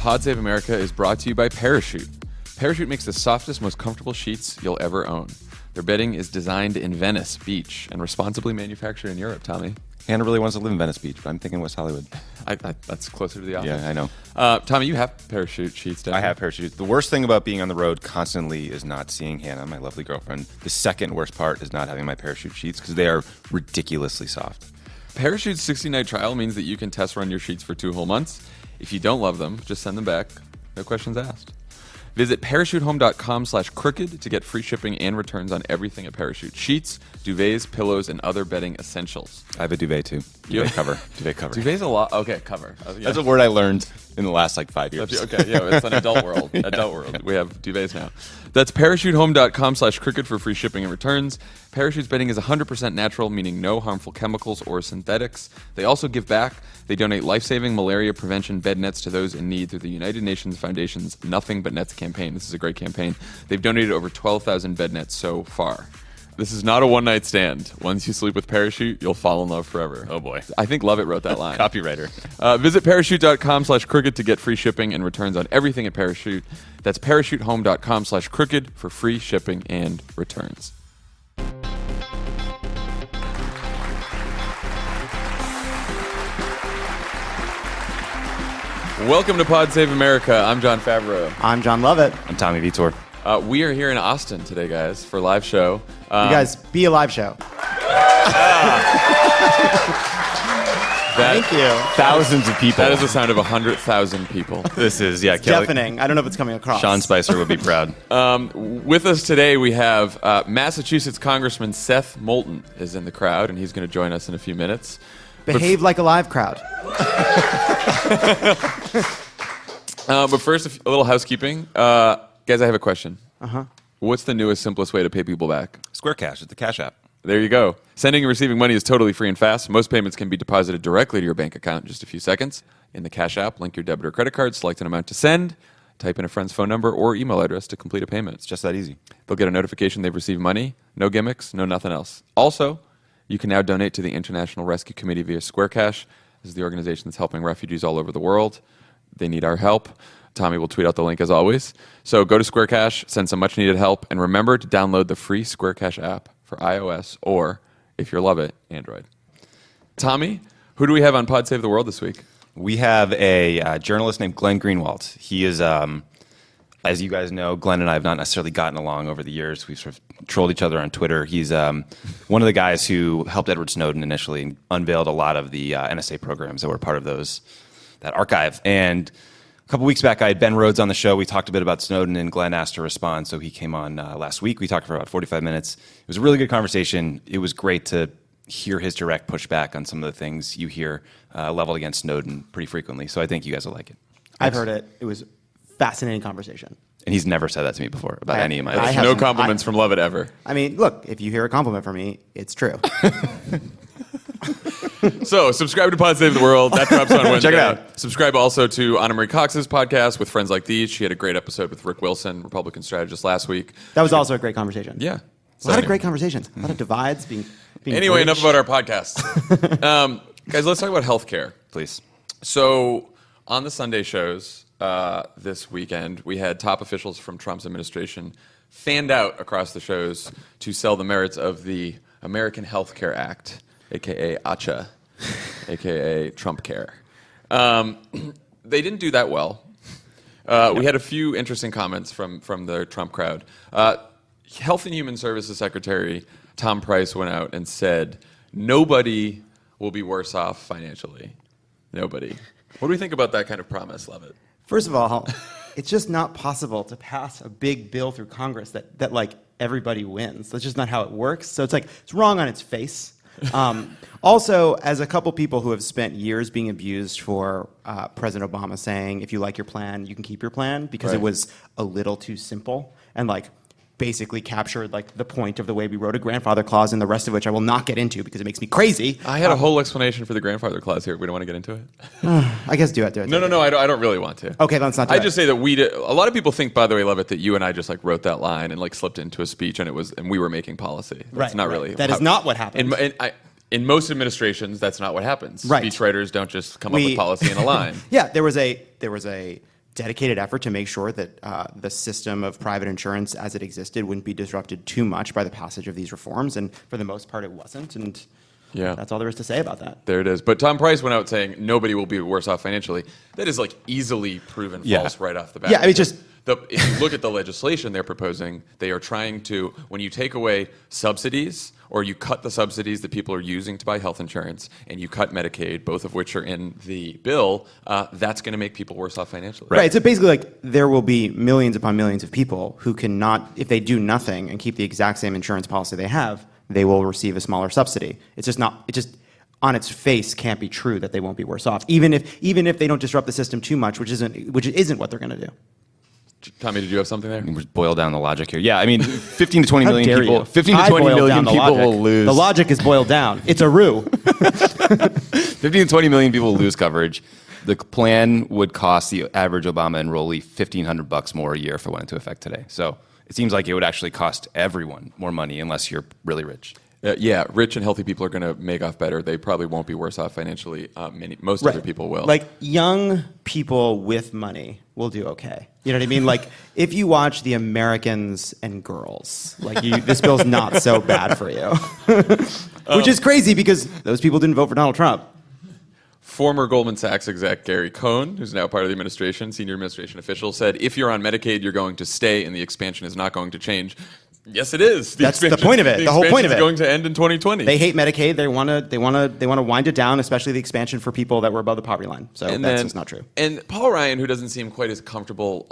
Pod Save America is brought to you by Parachute. Parachute makes the softest, most comfortable sheets you'll ever own. Their bedding is designed in Venice Beach and responsibly manufactured in Europe, Tommy. Hannah really wants to live in Venice Beach, but I'm thinking West Hollywood. That's closer to the office. Yeah, I know. Tommy, you have Parachute sheets, don't you? I have Parachute. The worst thing about being on the road constantly is not seeing Hannah, my lovely girlfriend. The second worst part is not having my Parachute sheets because they are ridiculously soft. Parachute's 60-night trial means that you can test run your sheets for 2 whole months. If you don't love them, just send them back. No questions asked. Visit parachutehome.com/crooked to get free shipping and returns on everything at Parachute. Sheets, duvets, pillows, and other bedding essentials. I have a duvet too. Duvet cover. Duvet cover. Duvet's a lot. Okay, cover. Yeah. That's a word I learned in the last 5 years. Okay, yeah, it's an adult world. Adult world. We have duvets now. That's parachutehome.com/crooked for free shipping and returns. Parachute's bedding is 100% natural, meaning no harmful chemicals or synthetics. They also give back. They donate life-saving malaria prevention bed nets to those in need through the United Nations Foundation's Nothing But Nets campaign. This is a great campaign. They've donated over 12,000 bed nets so far. This is not a one-night stand. Once you sleep with Parachute, you'll fall in love forever. Oh, boy. I think Lovett wrote that line. Copywriter. Visit parachute.com/crooked to get free shipping and returns on everything at Parachute. That's parachutehome.com/crooked for free shipping and returns. Welcome to Pod Save America. I'm Jon Favreau. I'm Jon Lovett. I'm Tommy Vietor. We are here in Austin today, guys, for a live show. You guys, be a live show. Thank you. Thousands of people. That is the sound of 100,000 people. This is, Kelly. Deafening. I don't know if it's coming across. Sean Spicer would be proud. With us today, we have Massachusetts Congressman Seth Moulton is in the crowd, and he's going to join us in a few minutes. Behave like a live crowd. But first, a little housekeeping. Guys, I have a question. Uh-huh. What's the newest, simplest way to pay people back? Square Cash at the Cash App. There you go. Sending and receiving money is totally free and fast. Most payments can be deposited directly to your bank account in just a few seconds. In the Cash App, link your debit or credit card, select an amount to send, type in a friend's phone number or email address to complete a payment. It's just that easy. They'll get a notification they've received money. No gimmicks, no nothing else. Also, you can now donate to the International Rescue Committee via Square Cash. This is the organization that's helping refugees all over the world. They need our help. Tommy will tweet out the link as always. So go to Square Cash, send some much needed help, and remember to download the free Square Cash app for iOS or, if you love it, Android. Tommy, who do we have on Pod Save the World this week? We have a journalist named Glenn Greenwald. He is, as you guys know, Glenn and I have not necessarily gotten along over the years. We've sort of trolled each other on Twitter. He's one of the guys who helped Edward Snowden initially and unveiled a lot of the NSA programs that were part of that archive. And a couple weeks back, I had Ben Rhodes on the show. We talked a bit about Snowden, and Glenn asked to respond, so he came on last week. We talked for about 45 minutes. It was a really good conversation. It was great to hear his direct pushback on some of the things you hear leveled against Snowden pretty frequently. So I think you guys will like it. I've heard it. It was a fascinating conversation. And he's never said that to me before about any of my There's no compliments from Lovett ever. I mean, look, if you hear a compliment from me, it's true. So, subscribe to Pod Save the World. That drops on Wednesday. Check it out. Subscribe also to Anna Marie Cox's podcast, With Friends Like These. She had a great episode with Rick Wilson, Republican strategist, last week. That was also a great conversation. Yeah. A lot of great conversations. A lot of divides being Anyway, bridged. enough about our podcast. Guys, let's talk about healthcare. Please. So, on the Sunday shows this weekend, we had top officials from Trump's administration fanned out across the shows to sell the merits of the American Health Care Act, a.k.a. ACHA, a.k.a. Trump Care. They didn't do that well. We had a few interesting comments from the Trump crowd. Health and Human Services Secretary Tom Price went out and said, nobody will be worse off financially. Nobody. What do we think about that kind of promise, Lovett? First of all, it's just not possible to pass a big bill through Congress that like everybody wins. That's just not how it works. So it's wrong on its face. Also, as a couple people who have spent years being abused for President Obama saying, if you like your plan, you can keep your plan, because Right. It was a little too simple and basically captured the point of the way we wrote a grandfather clause, and the rest of which I will not get into because it makes me crazy. I had a whole explanation for the grandfather clause here. We don't want to get into it? I guess do it. No, I don't really want to. Okay, let's not do I it. just say that a lot of people think, by the way, Lovett, that you and I just wrote that line and slipped into a speech and we were making policy. That's not really. That is not what happened. In most administrations, that's not what happens. Right. Speechwriters don't just come up with policy in a line. Yeah, there was a dedicated effort to make sure that the system of private insurance as it existed wouldn't be disrupted too much by the passage of these reforms. And for the most part, it wasn't. And that's all there is to say about that. There it is. But Tom Price went out saying nobody will be worse off financially. That is like easily proven false right off the bat. Yeah, I mean, just if you look at the legislation they're proposing, they are trying to, when you take away subsidies or you cut the subsidies that people are using to buy health insurance and you cut Medicaid, both of which are in the bill, that's going to make people worse off financially. Right. So basically, like, there will be millions upon millions of people who cannot, if they do nothing and keep the exact same insurance policy they have, they will receive a smaller subsidy. It's just not, it just on its face can't be true that they won't be worse off, even if they don't disrupt the system too much, which isn't what they're going to do. Tommy, did you have something there? Just boil down the logic here. Yeah, I mean, 15 to 20 million people. You? 15 to 20 million people will lose. The logic is boiled down. It's a roux. 15 to 20 million people will lose coverage. The plan would cost the average Obama enrollee $1,500 more a year if it went into effect today. So it seems like it would actually cost everyone more money unless you're really rich. Rich and healthy people are going to make off better. They probably won't be worse off financially. Most other people will. Like, young people with money will do okay. You know what I mean? Like, if you watch The Americans and Girls, like, this bill's not so bad for you. Which is crazy because those people didn't vote for Donald Trump. Former Goldman Sachs exec Gary Cohn, who's now part of the administration, senior administration official, said if you're on Medicaid, you're going to stay and the expansion is not going to change. Yes, it is. That's the point of it. The whole point of it is going to end in 2020. They hate Medicaid. They want to wind it down, especially the expansion for people that were above the poverty line. So that's just not true. And Paul Ryan, who doesn't seem quite as comfortable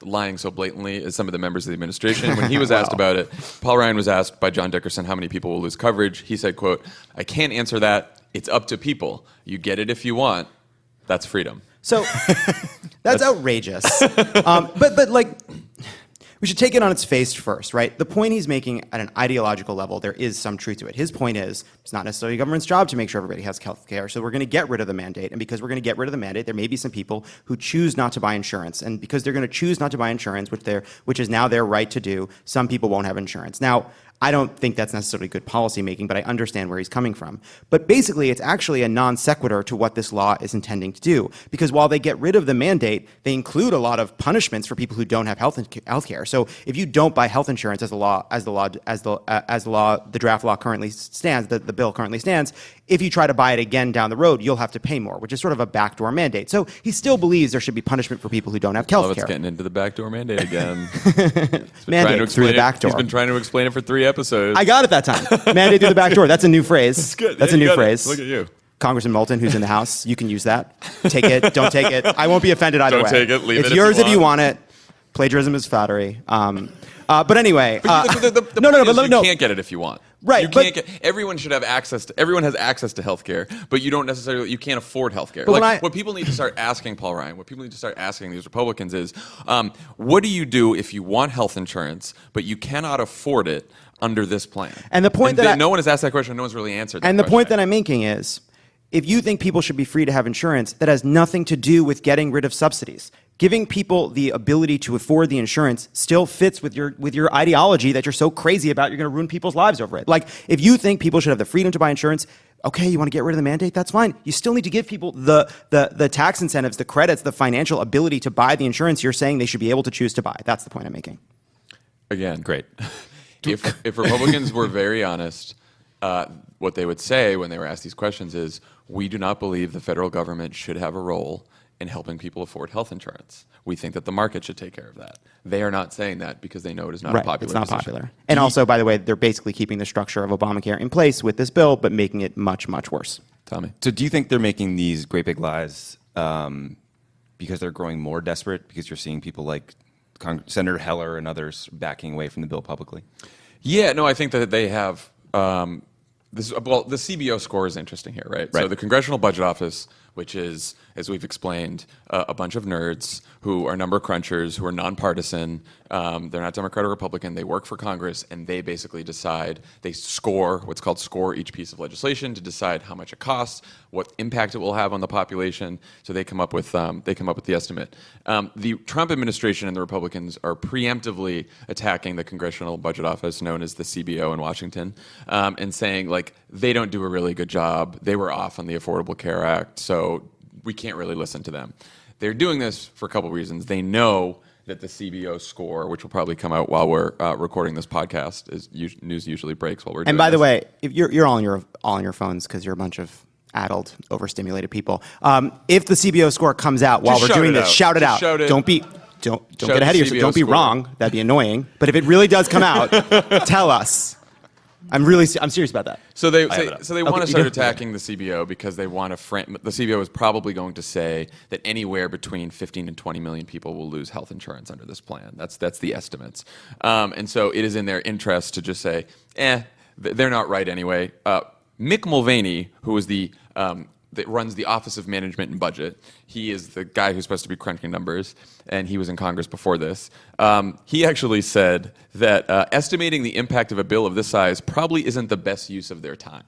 lying so blatantly as some of the members of the administration, when he was asked about it, Paul Ryan was asked by John Dickerson how many people will lose coverage. He said, quote, "I can't answer that. It's up to people. You get it if you want. That's freedom." So that's outrageous. But like, we should take it on its face first, right? The point he's making at an ideological level, there is some truth to it. His point is, it's not necessarily the government's job to make sure everybody has health care, so we're going to get rid of the mandate. And because we're going to get rid of the mandate, there may be some people who choose not to buy insurance. And because they're going to choose not to buy insurance, which is now their right to do, some people won't have insurance. Now, I don't think that's necessarily good policy making, but I understand where he's coming from. But basically, it's actually a non sequitur to what this law is intending to do. Because while they get rid of the mandate, they include a lot of punishments for people who don't have health care. So if you don't buy health insurance as the draft law currently stands, the bill currently stands, if you try to buy it again down the road, you'll have to pay more, which is sort of a backdoor mandate. So he still believes there should be punishment for people who don't have health care. Lovett's getting into the backdoor mandate again. Mandate through the back door. He's been trying to explain it for 3 episodes. I got it that time. Mandate through the back door. That's a new phrase. That's good. That's a new phrase. Look at you. Congressman Moulton, who's in the House, you can use that. Take it, don't take it. I won't be offended either way. Don't take it, leave it it's if yours you if you want it. Plagiarism is flattery. But anyway. But the point is you can't get it if you want. Right. You can't everyone should have access to, everyone has access to health care, but you can't afford health care. Like, what people need to start asking Paul Ryan, what people need to start asking these Republicans is, what do you do if you want health insurance, but you cannot afford it under this plan? And the point no one has asked that question, no one's really answered that And the question. point that I'm making is, if you think people should be free to have insurance, that has nothing to do with getting rid of subsidies. Giving people the ability to afford the insurance still fits with your ideology that you're so crazy about, you're going to ruin people's lives over it. Like, if you think people should have the freedom to buy insurance, okay, you want to get rid of the mandate, that's fine. You still need to give people the tax incentives, the credits, the financial ability to buy the insurance you're saying they should be able to choose to buy. That's the point I'm making. Again, great. If Republicans were very honest, what they would say when they were asked these questions is, we do not believe the federal government should have a role in helping people afford health insurance. We think that the market should take care of that. They are not saying that because they know it is not a popular It's not position. popular. And also, by the way, they're basically keeping the structure of Obamacare in place with this bill, but making it much, much worse. Tommy? So do you think they're making these great big lies because they're growing more desperate, because you're seeing people like Senator Heller and others backing away from the bill publicly? Yeah, no, I think that they have... the CBO score is interesting here, right? So the Congressional Budget Office, which is, as we've explained, a bunch of nerds who are number crunchers, who are nonpartisan. They're not Democrat or Republican. They work for Congress, and they basically decide, they score, what's called score each piece of legislation to decide how much it costs, what impact it will have on the population. So they come up with the estimate. The Trump administration and the Republicans are preemptively attacking the Congressional Budget Office, known as the CBO in Washington, and saying, like, they don't do a really good job. They were off on the Affordable Care Act, so we can't really listen to them. they're doing this for a couple reasons. They know that the CBO score, which will probably come out while we're recording this podcast, news usually breaks while we're doing And by the this. way, if you're all on your phones because you're a bunch of addled, overstimulated people. If the CBO score comes out while Just we're doing shout it this, out. shout it Just out. shout it. Don't Shout get ahead of the yourself. CBO Don't be score. wrong. That'd be annoying. But if it really does come out, tell us. I'm serious about that. So they have it up. want Okay, to start you do. attacking the CBO because they want to frame. The CBO is probably going to say that anywhere between 15 and 20 million people will lose health insurance under this plan. That's the estimates, and so it is in their interest to just say, they're not right anyway. Mick Mulvaney, who is that runs the Office of Management and Budget. He is the guy who's supposed to be crunching numbers, and he was in Congress before this. He actually said that estimating the impact of a bill of this size probably isn't the best use of their time.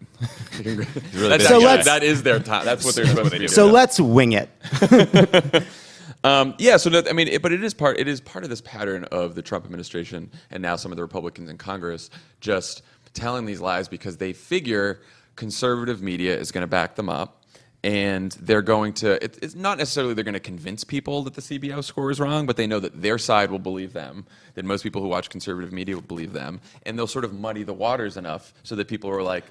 That is their time. That's what they're supposed to be doing. So let's wing it. But it is part of this pattern of the Trump administration and now some of the Republicans in Congress just telling these lies because they figure conservative media is going to back them up. And they're going to, it's not necessarily they're going to convince people that the CBO score is wrong, but they know that their side will believe them, that most people who watch conservative media will believe them, and they'll sort of muddy the waters enough so that people are like,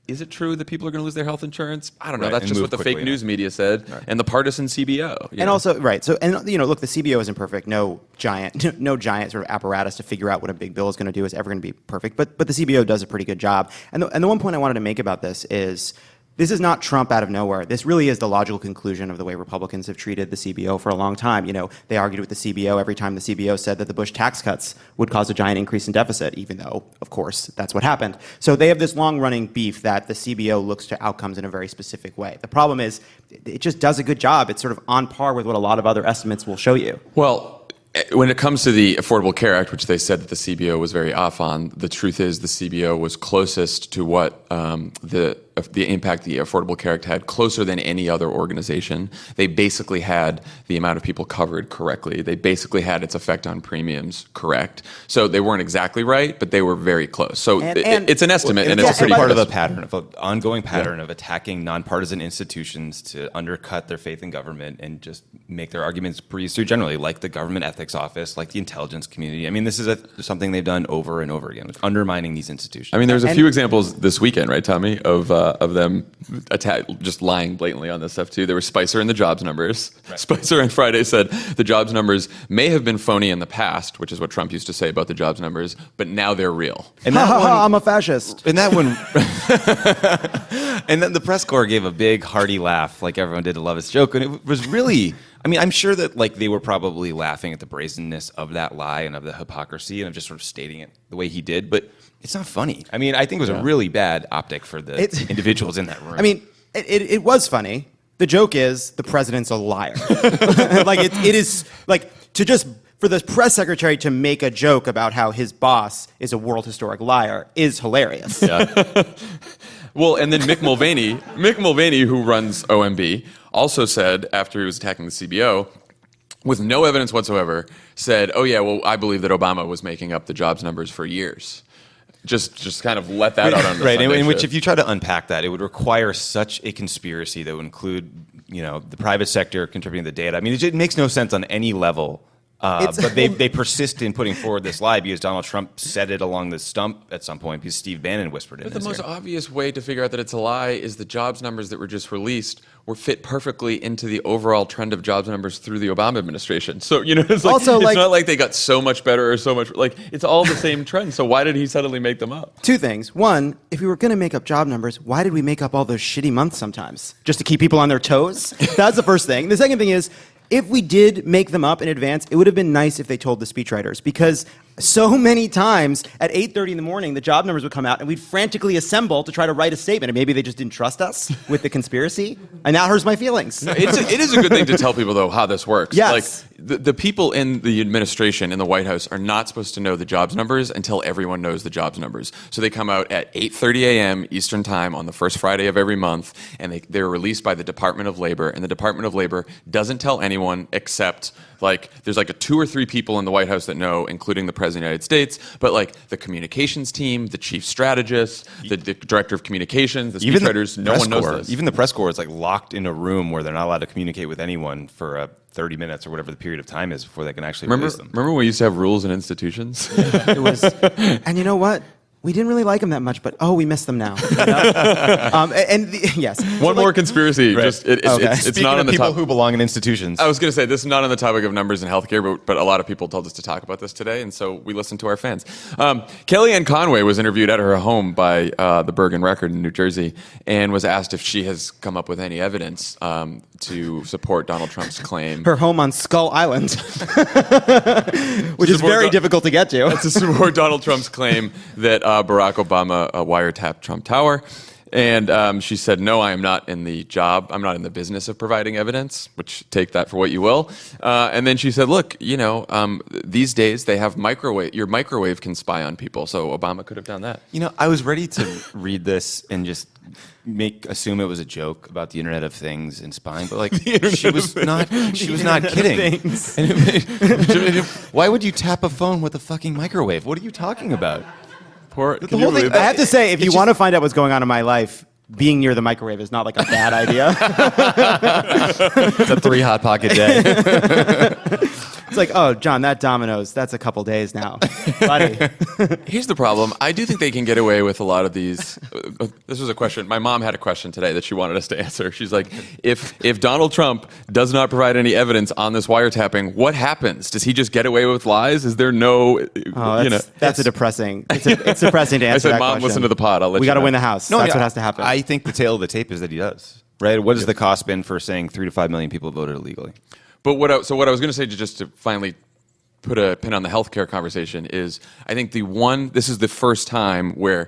is it true that people are going to lose their health insurance? I don't know. Right, That's and just move what the fake quickly news media said, and the partisan CBO. you And know? also, right. So, and look, the CBO isn't perfect. No giant sort of apparatus to figure out what a big bill is going to do is ever going to be perfect. But the CBO does a pretty good job. And the one point I wanted to make about this is, this is not Trump out of nowhere. This really is the logical conclusion of the way Republicans have treated the CBO for a long time. They argued with the CBO every time the CBO said that the Bush tax cuts would cause a giant increase in deficit, even though, of course, that's what happened. So they have this long-running beef that the CBO looks to outcomes in a very specific way. The problem is, it just does a good job. It's sort of on par with what a lot of other estimates will show you. Well, when it comes to the Affordable Care Act, which they said that the CBO was very off on, the truth is the CBO was closest to what the impact the Affordable Care Act had, closer than any other organization. They basically had the amount of people covered correctly. They basically had its effect on premiums correct. So they weren't exactly right, but they were very close. So it's an estimate, and it's it's a also pretty part of close. a pattern, of an ongoing pattern of attacking nonpartisan institutions to undercut their faith in government and just make their arguments breeze through generally, like the Government Ethics Office, like the intelligence community. I mean, this is something they've done over and over again, undermining these institutions. I mean, there's a few examples this weekend, right, Tommy, of them just lying blatantly on this stuff too. There was Spicer and the jobs numbers. Right. Spicer on Friday said the jobs numbers may have been phony in the past, which is what Trump used to say about the jobs numbers, but now they're real. And that one, I'm a fascist. and that one, and then the press corps gave a big hearty laugh, like everyone did to Lovett's joke, and it was really. I mean, I'm sure that they were probably laughing at the brazenness of that lie and of the hypocrisy and of just sort of stating it the way he did, but it's not funny. I mean, I think it was a really bad optic for the individuals in that room. I mean, it was funny. The joke is the president's a liar. It is for the press secretary to make a joke about how his boss is a world historic liar is hilarious. yeah. Well, and then Mick Mulvaney, who runs OMB, also said after he was attacking the CBO, with no evidence whatsoever, said, "Oh yeah, well, I believe that Obama was making up the jobs numbers for years." Just kind of let that out on the right. Sunday In which, show. if you try to unpack that, it would require such a conspiracy that would include, the private sector contributing the data. I mean, it makes no sense on any level. But they persist in putting forward this lie because Donald Trump said it along the stump at some point because Steve Bannon whispered it. But the most obvious way to figure out that it's a lie is the jobs numbers that were just released were fit perfectly into the overall trend of jobs numbers through the Obama administration. So, it's Also, it's not like they got so much better or so much, it's all the same trend. So why did he suddenly make them up? Two things. One, if we were going to make up job numbers, why did we make up all those shitty months sometimes? Just to keep people on their toes? That's the first thing. The second thing is, if we did make them up in advance, it would have been nice if they told the speechwriters, because so many times at 8:30 in the morning, the job numbers would come out and we'd frantically assemble to try to write a statement. And maybe they just didn't trust us with the conspiracy. And that hurts my feelings. It is a good thing to tell people, though, how this works. Yes. The people in the administration, in the White House, are not supposed to know the jobs numbers until everyone knows the jobs numbers. So they come out at 8:30 a.m. Eastern Time on the first Friday of every month, and they're released by the Department of Labor. And the Department of Labor doesn't tell anyone except Like, there's like 2 or 3 people in the White House that know, including the President of the United States, but like the communications team, the chief strategist, the director of communications, the speechwriters, no one knows this. Even the press corps is like locked in a room where they're not allowed to communicate with anyone for 30 minutes or whatever the period of time is before they can actually release them. Remember when we used to have rules in institutions? It was, and you know what? We didn't really like them that much, but we miss them now. You know? Yes. One more conspiracy. Right. Just it's Speaking not of on the people top. who belong in institutions. I was going to say this is not on the topic of numbers in healthcare, but a lot of people told us to talk about this today, and so we listened to our fans. Kellyanne Conway was interviewed at her home by the Bergen Record in New Jersey, and was asked if she has come up with any evidence to support Donald Trump's claim. Her home on Skull Island, which is very difficult to get to. To support Donald Trump's claim that Barack Obama wiretapped Trump Tower. And she said, no, I am not in the job. I'm not in the business of providing evidence, which take that for what you will. And then she said, look, these days they have microwave. Your microwave can spy on people. So Obama could have done that. I was ready to read this and just assume it was a joke about the Internet of Things and spying, but like she was not kidding. Why would you tap a phone with a fucking microwave? What are you talking about? The whole thing, I have to say, if you want to find out what's going on in my life, being near the microwave is not like a bad idea. It's a 3 Hot Pocket day. It's like, oh, John, that Domino's, that's a couple days now. Buddy. Here's the problem. I do think they can get away with a lot of these. This was a question. My mom had a question today that she wanted us to answer. She's like, if Donald Trump does not provide any evidence on this wiretapping, what happens? Does he just get away with lies? Is there no, That's a depressing, it's depressing to answer I said, that Mom, question. listen to the pod. I'll let We you got to know. win the House. That's what has to happen. I think the tail of the tape is that he does. Right? What has the cost been for saying 3 to 5 million people voted illegally? But what I was going to say, just to finally put a pin on the healthcare conversation, is I think this is the first time where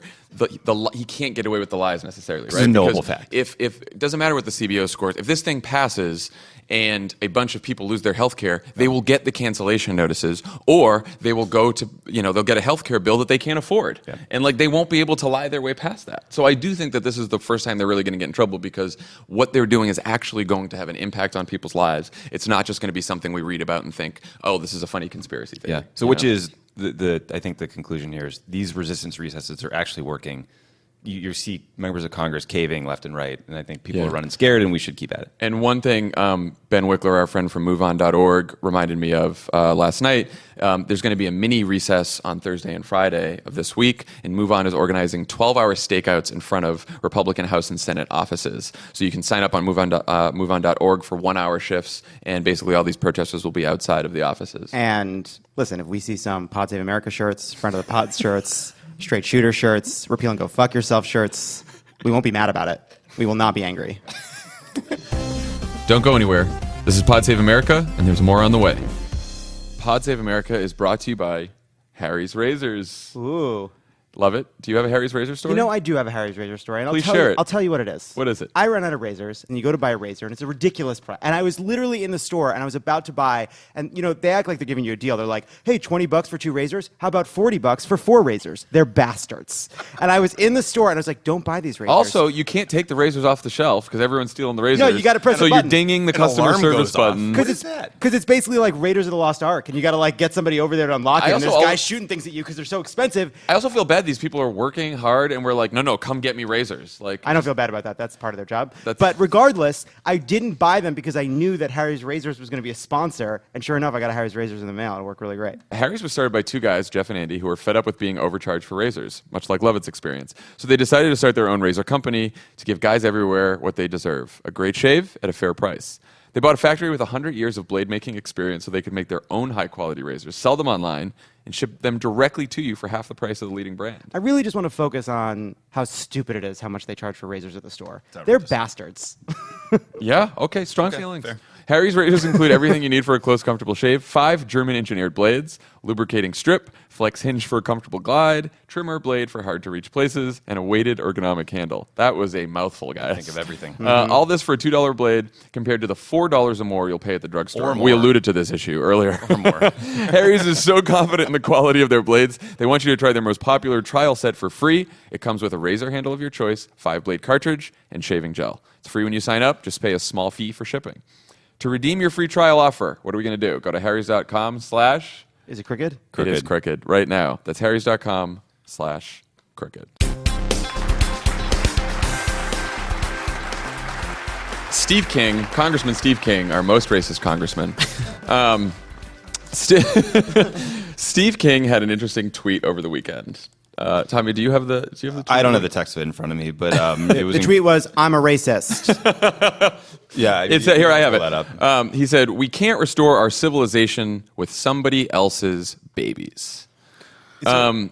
he can't get away with the lies necessarily, right? It's a knowable Because fact. If it doesn't matter what the CBO scores, if this thing passes and a bunch of people lose their health care, they will get the cancellation notices, or they will go to, they'll get a health care bill that they can't afford. Yeah. And they won't be able to lie their way past that. So I do think that this is the first time they're really going to get in trouble, because what they're doing is actually going to have an impact on people's lives. It's not just going to be something we read about and think, oh, this is a funny conspiracy theory. Yeah. So which is I think the conclusion here is these resistance recesses are actually working. You see members of Congress caving left and right, and I think people are running scared, and we should keep at it. And one thing Ben Wickler, our friend from MoveOn.org, reminded me of last night, there's going to be a mini recess on Thursday and Friday of this week, and MoveOn is organizing 12-hour stakeouts in front of Republican House and Senate offices. So you can sign up on MoveOn.org for 1-hour shifts, and basically all these protesters will be outside of the offices. And listen, if we see some Pod Save America shirts, Friend of the Pod shirts, straight shooter shirts, repeal and go fuck yourself shirts, we won't be mad about it. We will not be angry. Don't go anywhere. This is Pod Save America, and there's more on the way. Pod Save America is brought to you by Harry's Razors. Ooh. Love it. Do you have a Harry's Razor story? I do have a Harry's Razor story, and Please share it. I'll tell you what it is. What is it? I run out of razors, and you go to buy a razor, and it's a ridiculous price. And I was literally in the store, and I was about to buy, and they act like they're giving you a deal. They're like, hey, $20 for 2 razors? How about $40 for 4 razors? They're bastards. And I was in the store, and I was like, don't buy these razors. Also, you can't take the razors off the shelf because everyone's stealing the razors. No, you gotta press so a button. you're dinging the An customer alarm service goes off. button. Because it's basically like Raiders of the Lost Ark, and you got to get somebody over there to unlock it, and there's guys shooting things at you because they're so expensive. I also feel bad. These people are working hard, and we're like, no, come get me razors. I don't feel bad about that. That's part of their job. But regardless, I didn't buy them because I knew that Harry's Razors was going to be a sponsor, and sure enough, I got a Harry's Razors in the mail. It worked really great. Harry's was started by 2 guys, Jeff and Andy, who were fed up with being overcharged for razors, much like Lovett's experience. So they decided to start their own razor company to give guys everywhere what they deserve: a great shave at a fair price. They bought a factory with 100 years of blade making experience so they could make their own high-quality razors, sell them online, and ship them directly to you for half the price of the leading brand. I really just want to focus on how stupid it is how much they charge for razors at the store. They're bastards. Yeah, okay, strong feelings. Fair. Harry's razors include everything you need for a close, comfortable shave: 5 German-engineered blades, lubricating strip, flex hinge for a comfortable glide, trimmer blade for hard-to-reach places, and a weighted ergonomic handle. That was a mouthful, guys. Think of everything. All this for a $2 blade compared to the $4 or more you'll pay at the drugstore. Or more. We alluded to this issue earlier. Or more. Harry's is so confident in the quality of their blades, they want you to try their most popular trial set for free. It comes with a razor handle of your choice, 5-blade cartridge, and shaving gel. It's free when you sign up. Just pay a small fee for shipping. To redeem your free trial offer, what are we going to do? Go to harrys.com/ Is it crooked? It is crooked right now. That's harrys.com/crooked. Steve King, Congressman Steve King, our most racist congressman. Steve King had an interesting tweet over the weekend. Tommy, do you have the tweet? I don't have the text of it in front of me, but it was The tweet was, "I'm a racist." yeah. Here I have pull that it. up. He said, "We can't restore our civilization with somebody else's babies." I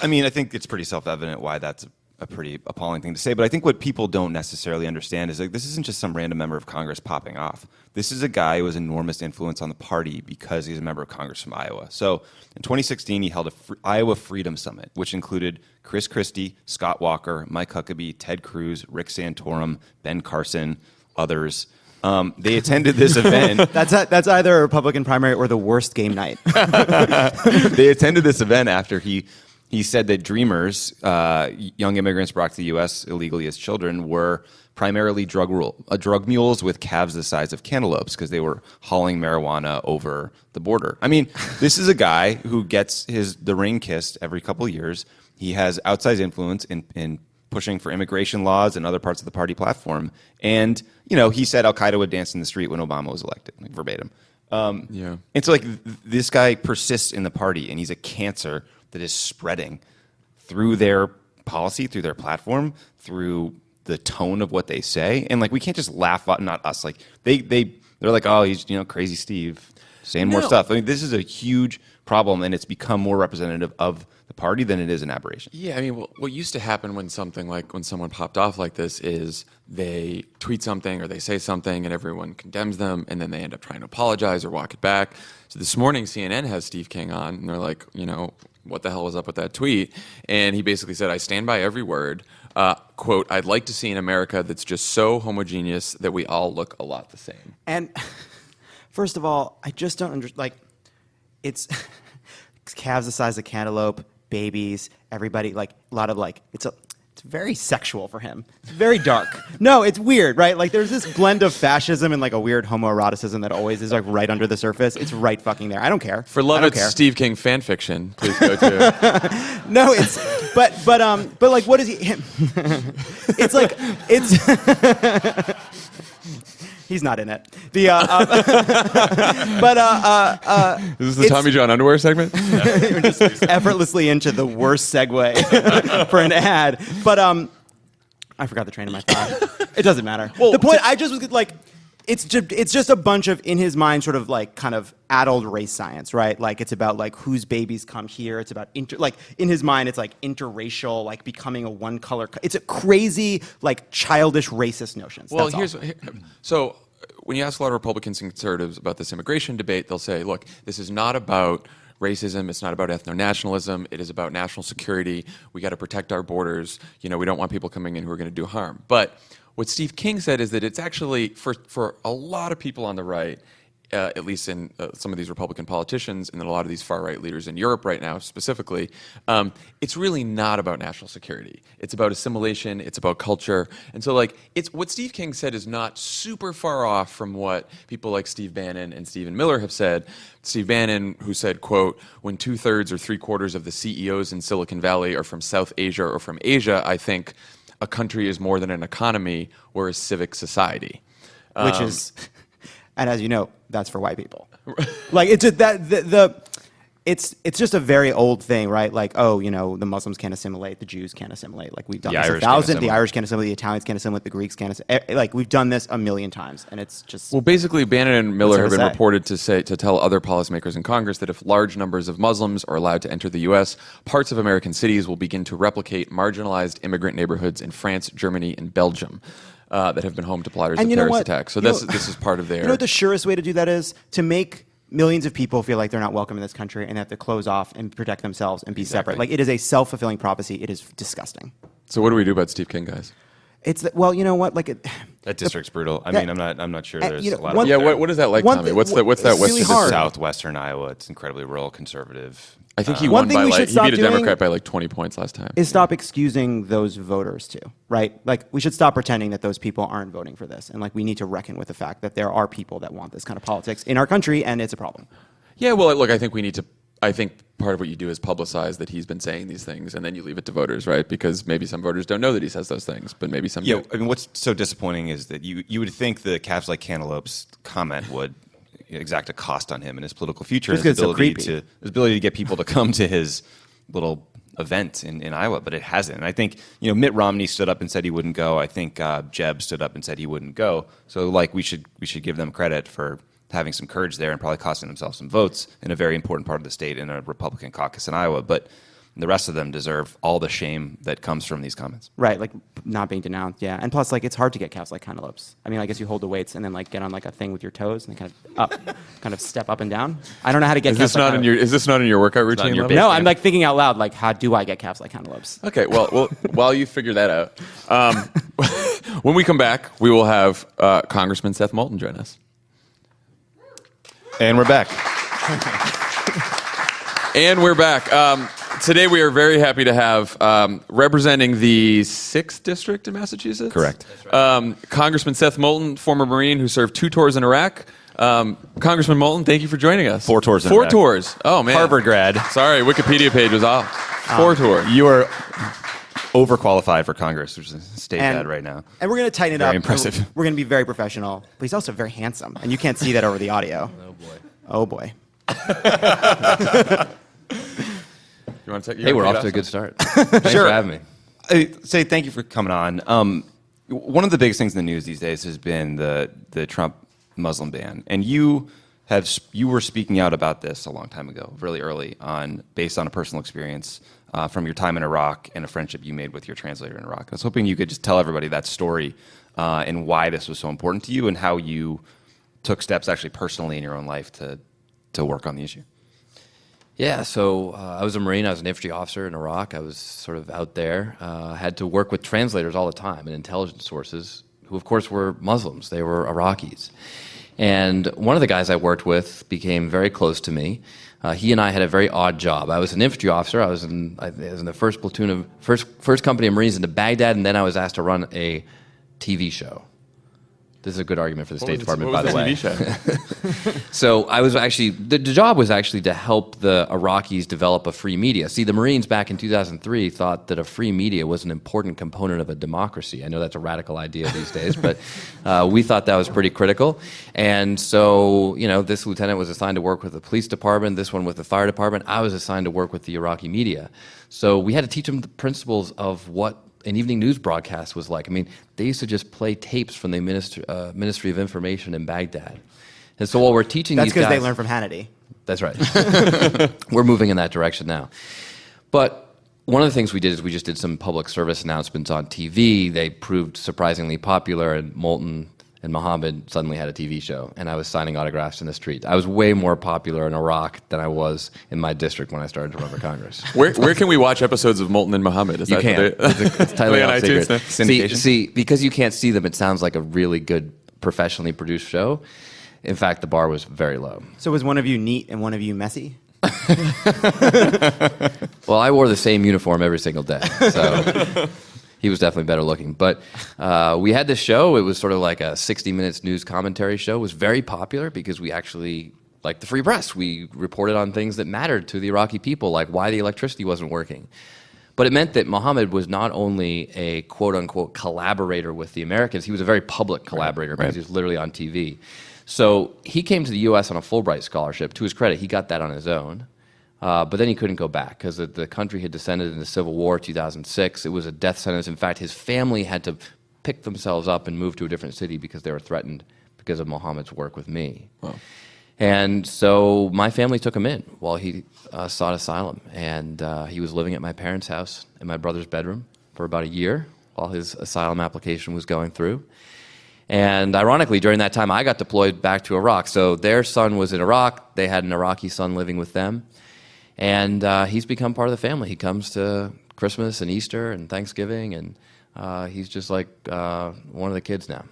mean, I think it's pretty self-evident why that's a pretty appalling thing to say, but I think what people don't necessarily understand is like this isn't just some random member of Congress popping off. This is a guy who has enormous influence on the party because he's a member of Congress from Iowa. So in 2016, he held a Iowa Freedom Summit, which included Chris Christie, Scott Walker, Mike Huckabee, Ted Cruz, Rick Santorum, Ben Carson, others. They attended this event. That's either a Republican primary or the worst game night. They attended this event after he said that Dreamers, young immigrants brought to the U.S. illegally as children, were primarily drug mules with calves the size of cantaloupes because they were hauling marijuana over the border. I mean, this is a guy who gets the ring kissed every couple of years. He has outsized influence in pushing for immigration laws and other parts of the party platform. And, he said Al-Qaeda would dance in the street when Obama was elected, like verbatim. Yeah. And so, this guy persists in the party, and he's a cancer that is spreading through their policy, through their platform, through the tone of what they say. And we can't just laugh at, not us. They're like, oh, he's, crazy Steve saying more stuff. I mean, this is a huge problem, and it's become more representative of the party than it is an aberration. Yeah, I mean, what used to happen when someone popped off like this is they tweet something or they say something and everyone condemns them, and then they end up trying to apologize or walk it back. So this morning, CNN has Steve King on, and they're like, what the hell was up with that tweet? And he basically said, I stand by every word. Quote, I'd like to see an America that's just so homogeneous that we all look a lot the same. And first of all, I just don't understand. It's calves the size of cantaloupe, babies, everybody, a lot of it's very sexual for him. It's very dark. No, it's weird, right? There's this blend of fascism and a weird homoeroticism that always is right under the surface. It's right fucking there. I don't care. For Lovett's Steve King fan fiction, please go to. No, it's but what is he? It's he's not in it. Is this the Tommy John underwear segment? You're just effortlessly into the worst segue for an ad. But I forgot the train of my thought. It doesn't matter. Well, the point I just was it's just a bunch of, in his mind, sort of kind of adult race science, right? It's about whose babies come here. It's about in his mind, it's interracial, becoming a one color. It's a crazy, childish racist notions. Well, so when you ask a lot of Republicans and conservatives about this immigration debate, they'll say, look, this is not about racism. It's not about ethno-nationalism. It is about national security. We got to protect our borders. We don't want people coming in who are going to do harm. But what Steve King said is that it's actually, for a lot of people on the right, at least in some of these Republican politicians and then a lot of these far-right leaders in Europe right now specifically, it's really not about national security. It's about assimilation. It's about culture. And so, it's what Steve King said is not super far off from what people like Steve Bannon and Stephen Miller have said. Steve Bannon, who said, quote, when 2/3 or 3/4 of the CEOs in Silicon Valley are from South Asia or from Asia, I think a country is more than an economy or a civic society. Which is... And as you know, that's for white people. It's just it's just a very old thing, right? The Muslims can't assimilate, the Jews can't assimilate. We've done this the Irish can't assimilate, the Italians can't assimilate, the Greeks can't assimilate. We've done this a million times, and it's just... Well, basically, Bannon and Miller have been reported to tell other policymakers in Congress that if large numbers of Muslims are allowed to enter the U.S., parts of American cities will begin to replicate marginalized immigrant neighborhoods in France, Germany, and Belgium. That have been home to plotters of terrorist attacks. So this is part of their... You know what the surest way to do that is? To make millions of people feel like they're not welcome in this country and they have to close off and protect themselves and be separate. It is a self-fulfilling prophecy. It is disgusting. So what do we do about Steve King, guys? You know what? That district's brutal. I mean, I'm not sure there's a lot of... Yeah, what is that like, Tommy? What's that really west? hard. Southwestern Iowa. It's incredibly rural, conservative. I think he One won thing by we like should he stop beat a doing Democrat by like 20 points last time. is stop excusing those voters too, right? Like we should stop pretending that those people aren't voting for this, and like we need to reckon with the fact that there are people that want this kind of politics in our country, and it's a problem. Yeah, well, look, I think we need to. I think part of what you do is publicize that he's been saying these things, and then you leave it to voters, right? Because maybe some voters don't know that he says those things, but maybe some do. I mean, what's so disappointing is that you would think the calves like cantaloupes comment would exact a cost on him and his political future, Just his 'cause it's so ability creepy. his ability to get people to come to his little event in Iowa, but it hasn't. And I think Mitt Romney stood up and said he wouldn't go. I think Jeb stood up and said he wouldn't go. So like we should give them credit for having some courage there and probably costing themselves some votes in a very important part of the state in a Republican caucus in Iowa. But the rest of them deserve all the shame that comes from these comments. Right, like not being denounced, yeah. And plus, like it's hard to get calves like cantaloupes. I mean, I guess you hold the weights and then like get on like a thing with your toes and then kind of step up and down. I don't know how to get. Is calves this like not in your? Is this not in your workout not in routine? your Lovett? No, I'm like thinking out loud, like how do I get calves like cantaloupes? Okay, well, while you figure that out, when we come back, we will have Congressman Seth Moulton join us. And we're back. And we're back. Today we are very happy to have representing the 6th district in Massachusetts. Correct. Congressman Seth Moulton, former Marine who served 2 tours in Iraq. Congressman Moulton, thank you for joining us. 4 tours in 4 Iraq. tours. Oh man. Harvard grad. Sorry, Wikipedia page was off. 4 tours. You are overqualified for Congress, which is a state bad right now. And we're going to tighten it Very up. impressive. We're going to be very professional. But he's also very handsome, and you can't see that over the audio. Oh boy. You want to take? Hey, we're off to a good start. Thanks Sure. for having me. I say thank you for coming on. One of the biggest things in the news these days has been the Trump Muslim ban, and you were speaking out about this a long time ago, really early on, based on a personal experience from your time in Iraq and a friendship you made with your translator in Iraq. I was hoping you could just tell everybody that story and why this was so important to you, and how you took steps actually personally in your own life to work on the issue. Yeah, so I was a Marine. I was an infantry officer in Iraq. I was sort of out there. Had to work with translators all the time and intelligence sources, who of course were Muslims. They were Iraqis. And one of the guys I worked with became very close to me. He and I had a very odd job. I was an infantry officer. I was in the first platoon of first company of Marines into Baghdad, and then I was asked to run a TV show. This is a good argument for the State Department, by the way. TV show? So I was actually, the job was actually to help the Iraqis develop a free media. See, the Marines back in 2003 thought that a free media was an important component of a democracy. I know that's a radical idea these days, but we thought that was pretty critical. And so, this lieutenant was assigned to work with the police department, this one with the fire department. I was assigned to work with the Iraqi media. So we had to teach them the principles of what an evening news broadcast was like. I mean, they used to just play tapes from the Ministry of Information in Baghdad. And so while we're teaching That's these because guys... they learned from Hannity. That's right. We're moving in that direction now. But one of the things we did is we just did some public service announcements on TV. They proved surprisingly popular, and Moulton and Mohammed suddenly had a TV show, and I was signing autographs in the street. I was way more popular in Iraq than I was in my district when I started to run for Congress. Where can we watch episodes of Moulton and Muhammad? You can't. It's entirely on off iTunes secret. now? Syndication? See, because you can't see them, it sounds like a really good, professionally produced show. In fact, the bar was very low. So was one of you neat and one of you messy? Well, I wore the same uniform every single day, so he was definitely better looking. But we had this show. It was sort of like a 60 Minutes news commentary show. It was very popular because we actually, like the free press, we reported on things that mattered to the Iraqi people, like why the electricity wasn't working. But it meant that Mohammed was not only a quote-unquote collaborator with the Americans, he was a very public collaborator because he was literally on TV. So he came to the U.S. on a Fulbright scholarship. To his credit, he got that on his own. But then he couldn't go back because the country had descended into civil war, 2006. It was a death sentence. In fact, his family had to pick themselves up and move to a different city because they were threatened because of Mohammed's work with me. Wow. And so my family took him in while he sought asylum. And he was living at my parents' house in my brother's bedroom for about a year while his asylum application was going through. And ironically, during that time, I got deployed back to Iraq. So their son was in Iraq. They had an Iraqi son living with them. And he's become part of the family. He comes to Christmas and Easter and Thanksgiving, and he's just like one of the kids now.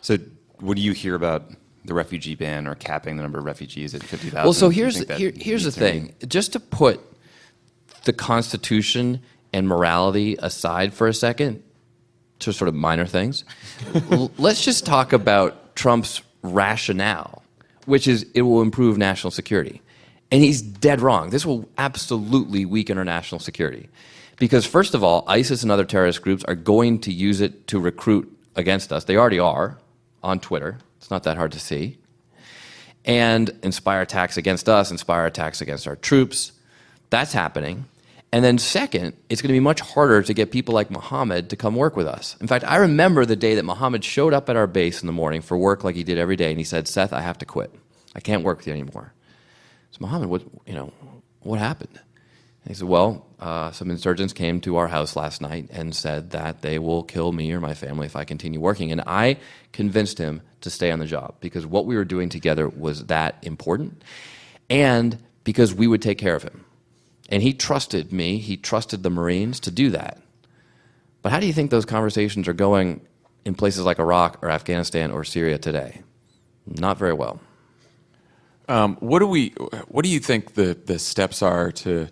So what do you hear about the refugee ban or capping the number of refugees at 50,000? Well, so Do you here's think that here's the needs to be- thing. Just to put the Constitution and morality aside for a second, to sort of minor things, let's just talk about Trump's rationale, which is it will improve national security. And he's dead wrong. This will absolutely weaken our national security. Because first of all, ISIS and other terrorist groups are going to use it to recruit against us. They already are on Twitter. It's not that hard to see. And inspire attacks against us, inspire attacks against our troops. That's happening. And then second, it's going to be much harder to get people like Mohammed to come work with us. In fact, I remember the day that Mohammed showed up at our base in the morning for work like he did every day, and he said, "Seth, I have to quit. I can't work with you anymore." So Mohammed, what happened? And he said, "Well, some insurgents came to our house last night and said that they will kill me or my family if I continue working." And I convinced him to stay on the job because what we were doing together was that important and because we would take care of him. And he trusted me, he trusted the Marines to do that. But how do you think those conversations are going in places like Iraq or Afghanistan or Syria today? Not very well. What do you think the steps are to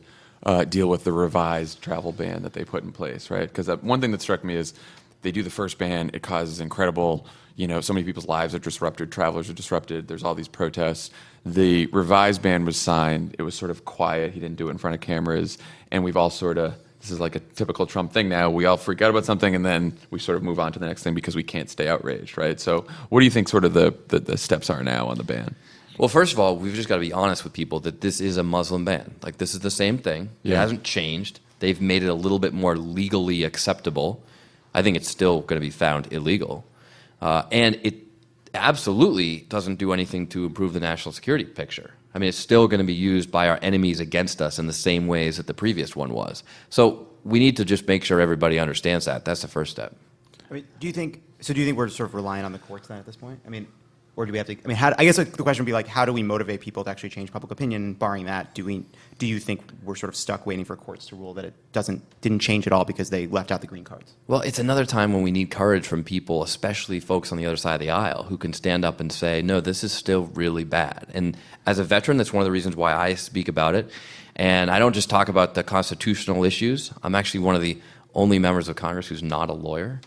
deal with the revised travel ban that they put in place, right? Because one thing that struck me is they do the first ban, it causes incredible, so many people's lives are disrupted, travelers are disrupted, there's all these protests. The revised ban was signed, it was sort of quiet, he didn't do it in front of cameras, and we've all sort of, this is like a typical Trump thing now, we all freak out about something and then we sort of move on to the next thing because we can't stay outraged, right? So what do you think sort of the steps are now on the ban? Well, first of all, we've just got to be honest with people that this is a Muslim ban. Like, this is the same thing. It hasn't changed. They've made it a little bit more legally acceptable. I think it's still going to be found illegal. And it absolutely doesn't do anything to improve the national security picture. I mean, it's still going to be used by our enemies against us in the same ways that the previous one was. So we need to just make sure everybody understands that. That's the first step. I mean, do you think we're sort of relying on the courts then at this point? I mean, or do we have to? I mean, I guess the question would be like, how do we motivate people to actually change public opinion? Barring that, do you think we're sort of stuck waiting for courts to rule that it didn't change at all because they left out the green cards? Well, it's another time when we need courage from people, especially folks on the other side of the aisle, who can stand up and say, no, this is still really bad. And as a veteran, that's one of the reasons why I speak about it. And I don't just talk about the constitutional issues. I'm actually one of the only members of Congress who's not a lawyer.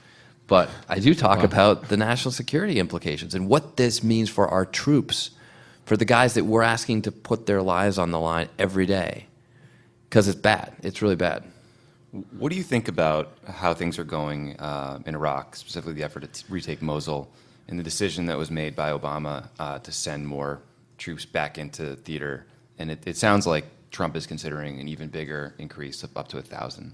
But I do talk about the national security implications and what this means for our troops, for the guys that we're asking to put their lives on the line every day. Because it's bad. It's really bad. What do you think about how things are going in Iraq, specifically the effort to retake Mosul, and the decision that was made by Obama to send more troops back into theater? And it sounds like Trump is considering an even bigger increase of up to 1,000.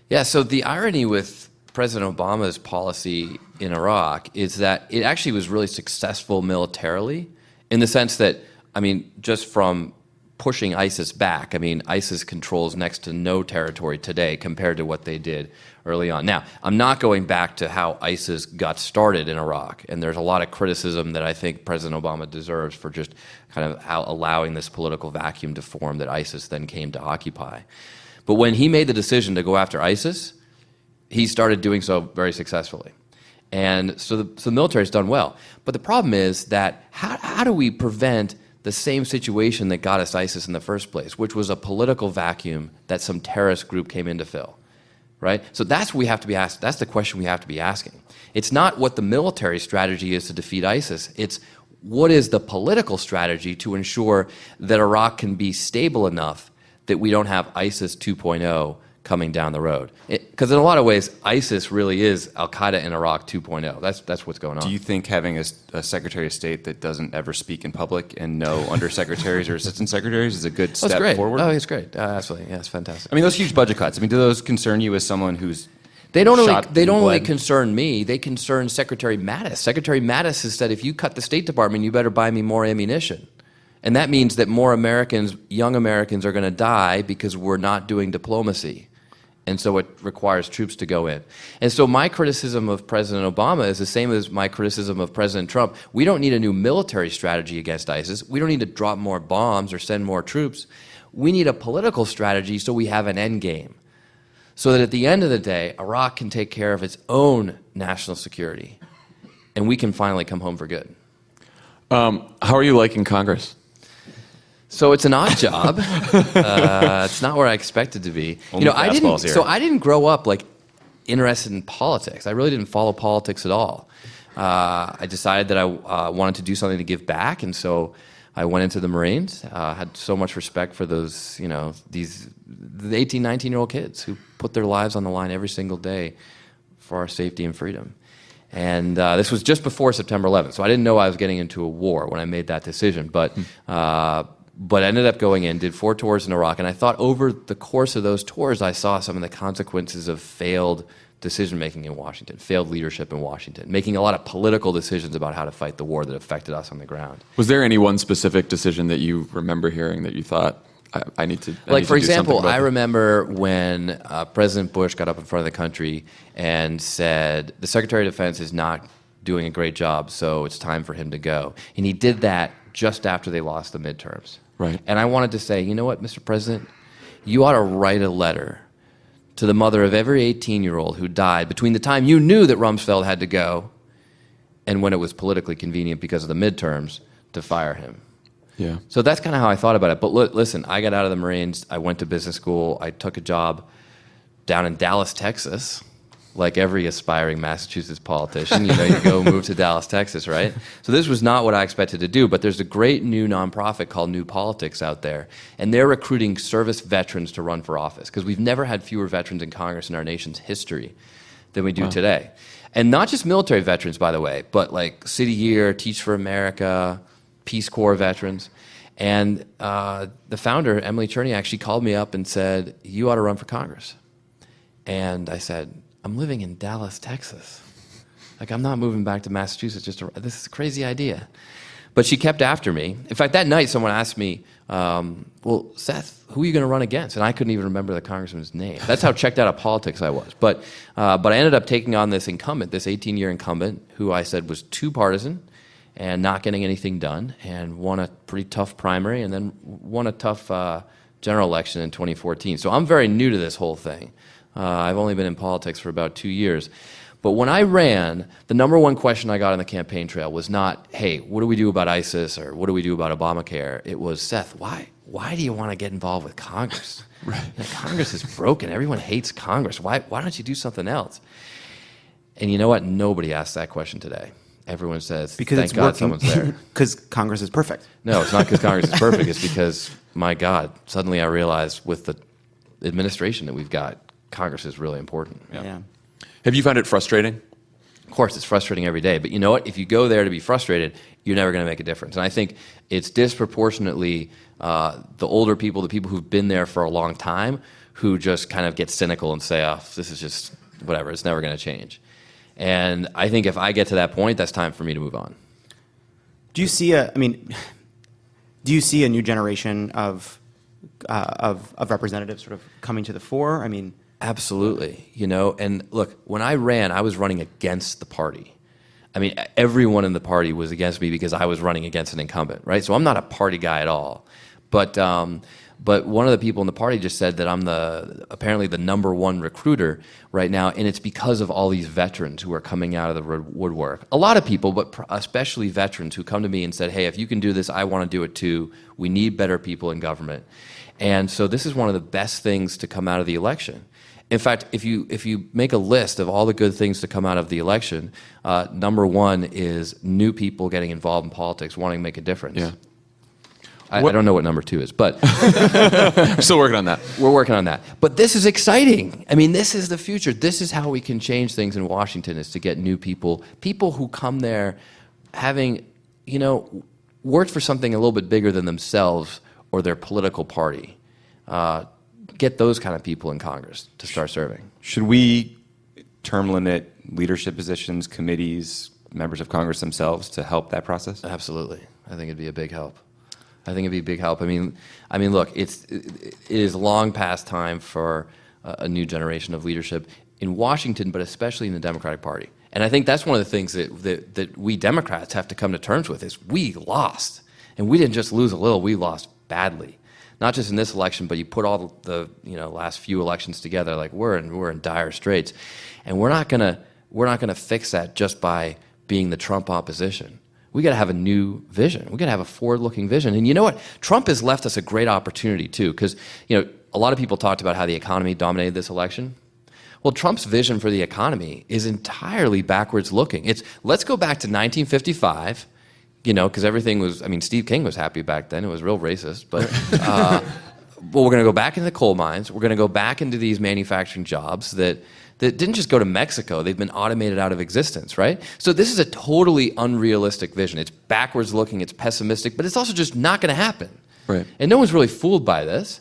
Yeah, so the irony with President Obama's policy in Iraq is that it actually was really successful militarily in the sense that, I mean, just from pushing ISIS back, I mean, ISIS controls next to no territory today compared to what they did early on. Now, I'm not going back to how ISIS got started in Iraq, and there's a lot of criticism that I think President Obama deserves for just kind of how allowing this political vacuum to form that ISIS then came to occupy. But when he made the decision to go after ISIS, he started doing so very successfully. And so the military's done well. But the problem is that how do we prevent the same situation that got us ISIS in the first place, which was a political vacuum that some terrorist group came in to fill, right? So that's what we have to be asked. That's the question we have to be asking. It's not what the military strategy is to defeat ISIS. It's what is the political strategy to ensure that Iraq can be stable enough that we don't have ISIS 2.0 coming down the road. Because in a lot of ways, ISIS really is Al-Qaeda in Iraq 2.0. That's what's going on. Do you think having a Secretary of State that doesn't ever speak in public and no undersecretaries or assistant secretaries is a good step forward? Oh, it's great. Absolutely. Yeah, it's fantastic. I mean, those huge budget cuts, I mean, do those concern you as someone who's They don't shot only concern me. They concern Secretary Mattis. Secretary Mattis has said, if you cut the State Department, you better buy me more ammunition. And that means that more Americans, young Americans, are going to die because we're not doing diplomacy. And so it requires troops to go in. And so my criticism of President Obama is the same as my criticism of President Trump. We don't need a new military strategy against ISIS. We don't need to drop more bombs or send more troops. We need a political strategy so we have an end game. So that at the end of the day, Iraq can take care of its own national security. And we can finally come home for good. How are you liking Congress? So it's an odd job. It's not where I expected to be. Only fastballs here. I didn't grow up like interested in politics. I really didn't follow politics at all. I decided that I wanted to do something to give back, and so I went into the Marines. Had so much respect for those, the 18, 19-year-old kids who put their lives on the line every single day for our safety and freedom. And this was just before September 11th, so I didn't know I was getting into a war when I made that decision. But I ended up going in, did 4 tours in Iraq, and I thought over the course of those tours, I saw some of the consequences of failed decision-making in Washington, failed leadership in Washington, making a lot of political decisions about how to fight the war that affected us on the ground. Was there any one specific decision that you remember hearing that you thought, I need to for example, I remember remember when President Bush got up in front of the country and said, the Secretary of Defense is not doing a great job, so it's time for him to go. And he did that just after they lost the midterms. Right. And I wanted to say, you know what, Mr. President, you ought to write a letter to the mother of every 18-year-old who died between the time you knew that Rumsfeld had to go and when it was politically convenient because of the midterms to fire him. Yeah. So that's kind of how I thought about it. But listen, I got out of the Marines. I went to business school. I took a job down in Dallas, Texas, like every aspiring Massachusetts politician. You go move to Dallas, Texas, right? So this was not what I expected to do. But there's a great new nonprofit called New Politics out there. And they're recruiting service veterans to run for office because we've never had fewer veterans in Congress in our nation's history than we do today. And not just military veterans, by the way, but like City Year, Teach for America, Peace Corps veterans. And the founder, Emily Cherniak, she called me up and said, you ought to run for Congress. And I said, I'm living in Dallas, Texas. Like, I'm not moving back to Massachusetts. This is a crazy idea. But she kept after me. In fact, that night, someone asked me, well, Seth, who are you going to run against? And I couldn't even remember the congressman's name. That's how checked out of politics I was. But I ended up taking on this incumbent, this 18-year incumbent, who I said was too partisan and not getting anything done, and won a pretty tough primary, and then won a tough general election in 2014. So I'm very new to this whole thing. I've only been in politics for about 2 years. But when I ran, the number one question I got on the campaign trail was not, hey, what do we do about ISIS, or what do we do about Obamacare? It was, Seth, why do you want to get involved with Congress? Right. Congress is broken. Everyone hates Congress. Why don't you do something else? And you know what? Nobody asks that question today. Everyone says, because thank it's God working. someone's there. Because Congress is perfect. No, it's not because Congress is perfect. It's because, my God, suddenly I realized with the administration that we've got, Congress is really important. Yeah. Have you found it frustrating? Of course, it's frustrating every day. But you know what? If you go there to be frustrated, you're never going to make a difference. And I think it's disproportionately the older people, the people who've been there for a long time, who just kind of get cynical and say, oh, this is just whatever. It's never going to change. And I think if I get to that point, that's time for me to move on. Do you see a new generation of representatives sort of coming to the fore? I mean, absolutely. And look, when I ran, I was running against the party. I mean, everyone in the party was against me because I was running against an incumbent, right? So I'm not a party guy at all. But one of the people in the party just said that I'm apparently the number one recruiter right now, and it's because of all these veterans who are coming out of the woodwork. A lot of people, but especially veterans, who come to me and said, hey, if you can do this, I want to do it too. We need better people in government. And so this is one of the best things to come out of the election. In fact, if you make a list of all the good things to come out of the election, number one is new people getting involved in politics, wanting to make a difference. Yeah. I don't know what number two is, but We're still working on that. we're working on that. But this is exciting. I mean, this is the future. This is how we can change things in Washington, is to get new people who come there having, worked for something a little bit bigger than themselves or their political party. Get those kind of people in Congress to start serving. Should we term limit leadership positions, committees, members of Congress themselves to help that process? Absolutely. I think it'd be a big help. I mean, look, it is long past time for a new generation of leadership in Washington, but especially in the Democratic Party. And I think that's one of the things that we Democrats have to come to terms with, is we lost. And we didn't just lose a little, we lost badly. Not just in this election, but you put all the last few elections together, like we're in dire straits. And we're not gonna fix that just by being the Trump opposition. we got to have a new vision. We got to have a forward-looking vision. And you know what? Trump has left us a great opportunity too, because a lot of people talked about how the economy dominated this election. Well, Trump's vision for the economy is entirely backwards looking. It's let's go back to 1955, because everything was. I mean, Steve King was happy back then. It was real racist, but. Well, we're going to go back into the coal mines. We're going to go back into these manufacturing jobs that didn't just go to Mexico. They've been automated out of existence, right? So this is a totally unrealistic vision. It's backwards looking, it's pessimistic, but it's also just not going to happen. Right. And no one's really fooled by this.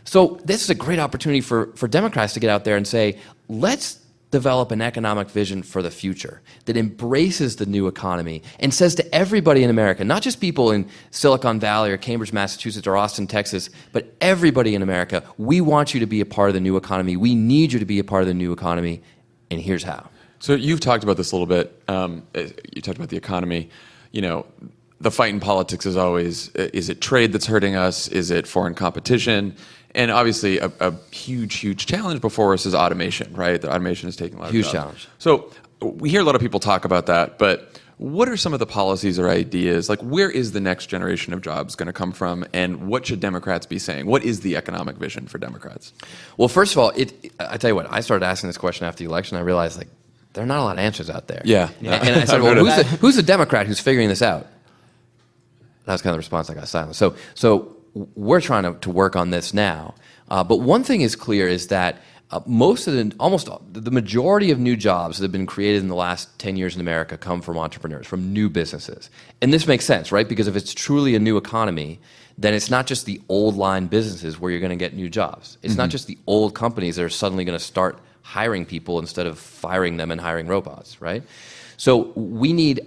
So this is a great opportunity for Democrats to get out there and say, let's develop an economic vision for the future that embraces the new economy and says to everybody in America, not just people in Silicon Valley or Cambridge, Massachusetts or Austin, Texas, but everybody in America, we want you to be a part of the new economy. We need you to be a part of the new economy, and here's how. So you've talked about this a little bit. You talked about the economy. The fight in politics is always, is it trade that's hurting us? Is it foreign competition? And obviously, a huge, huge challenge before us is automation, right? The automation is taking a lot of Huge jobs. challenge. So we hear a lot of people talk about that, but what are some of the policies or ideas? Like, where is the next generation of jobs going to come from, and what should Democrats be saying? What is the economic vision for Democrats? Well, first of all, I tell you what, I started asking this question after the election. I realized, there are not a lot of answers out there. Yeah. And I said, well, who's the Democrat who's figuring this out? That was kind of the response. I got silent. So we're trying to work on this now. But one thing is clear is that almost the majority of new jobs that have been created in the last 10 years in America come from entrepreneurs, from new businesses. And this makes sense, right? Because if it's truly a new economy, then it's not just the old line businesses where you're going to get new jobs. It's not just the old companies that are suddenly going to start hiring people instead of firing them and hiring robots, right? So we need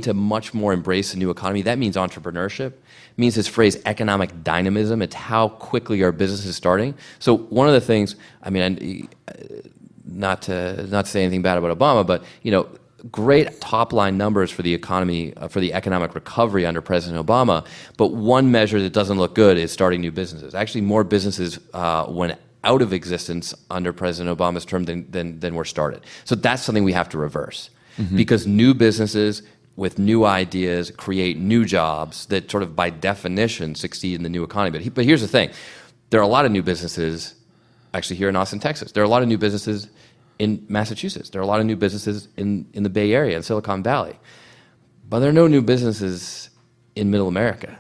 to much more embrace the new economy. That means entrepreneurship. It means this phrase economic dynamism. It's how quickly our business is starting. So one of the things, not to say anything bad about Obama, but great top line numbers for the economy, for the economic recovery under President Obama. But one measure that doesn't look good is starting new businesses. Actually, more businesses went out of existence under President Obama's term than were started. So that's something we have to reverse, because new businesses with new ideas create new jobs that sort of by definition succeed in the new economy. But here's the thing. There are a lot of new businesses actually here in Austin, Texas. There are a lot of new businesses in Massachusetts. There are a lot of new businesses in the Bay Area and Silicon Valley. But there are no new businesses in Middle America.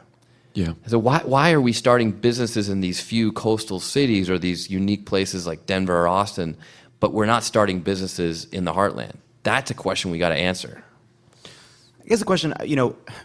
Yeah. So why are we starting businesses in these few coastal cities or these unique places like Denver or Austin, but we're not starting businesses in the heartland? That's a question we got to answer. I guess the question,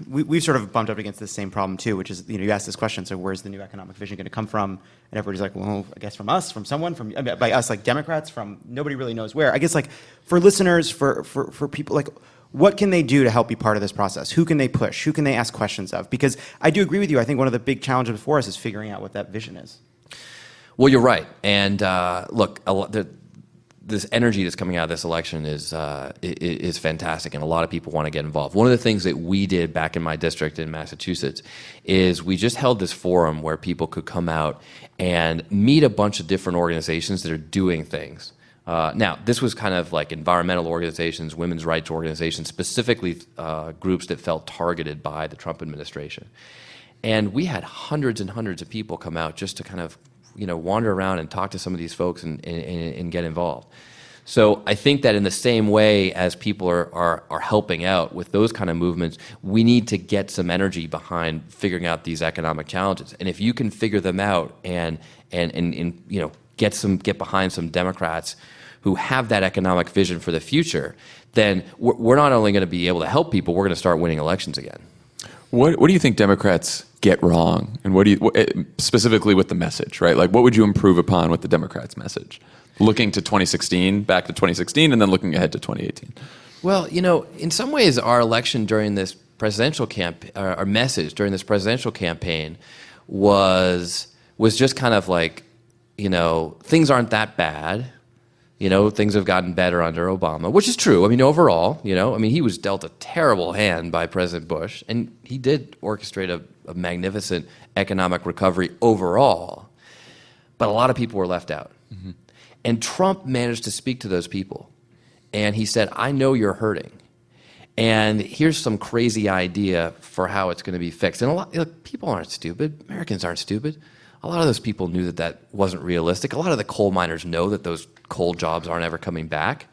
we've sort of bumped up against the same problem too, which is, you ask this question, so where's the new economic vision going to come from? And everybody's like, well, I guess from us, from someone, by us, like Democrats, from nobody really knows where. I guess for listeners, for people, what can they do to help be part of this process? Who can they push? Who can they ask questions of? Because I do agree with you. I think one of the big challenges before us is figuring out what that vision is. Well, you're right. And look, this energy that's coming out of this election is fantastic, and a lot of people want to get involved. One of the things that we did back in my district in Massachusetts is we just held this forum where people could come out and meet a bunch of different organizations that are doing things. Now, this was kind of like environmental organizations, women's rights organizations, specifically groups that felt targeted by the Trump administration. And we had hundreds and hundreds of people come out just to kind of wander around and talk to some of these folks and get involved. So I think that in the same way as people are helping out with those kind of movements, we need to get some energy behind figuring out these economic challenges. And if you can figure them out and get behind some Democrats who have that economic vision for the future, then we're not only going to be able to help people, we're going to start winning elections again. What do you think Democrats get wrong, and specifically with the message, right? Like, what would you improve upon with the Democrats' message, looking to 2016, back to 2016, and then looking ahead to 2018? Well, in some ways, our election during this presidential our message during this presidential campaign was just kind of like, things aren't that bad. Things have gotten better under Obama, which is true. I mean, overall, he was dealt a terrible hand by President Bush, and he did orchestrate a magnificent economic recovery overall. But a lot of people were left out. Mm-hmm. And Trump managed to speak to those people. And he said, I know you're hurting. And here's some crazy idea for how it's going to be fixed. And a lot, look, people aren't stupid. Americans aren't stupid. A lot of those people knew that that wasn't realistic. A lot of the coal miners know that those coal jobs aren't ever coming back.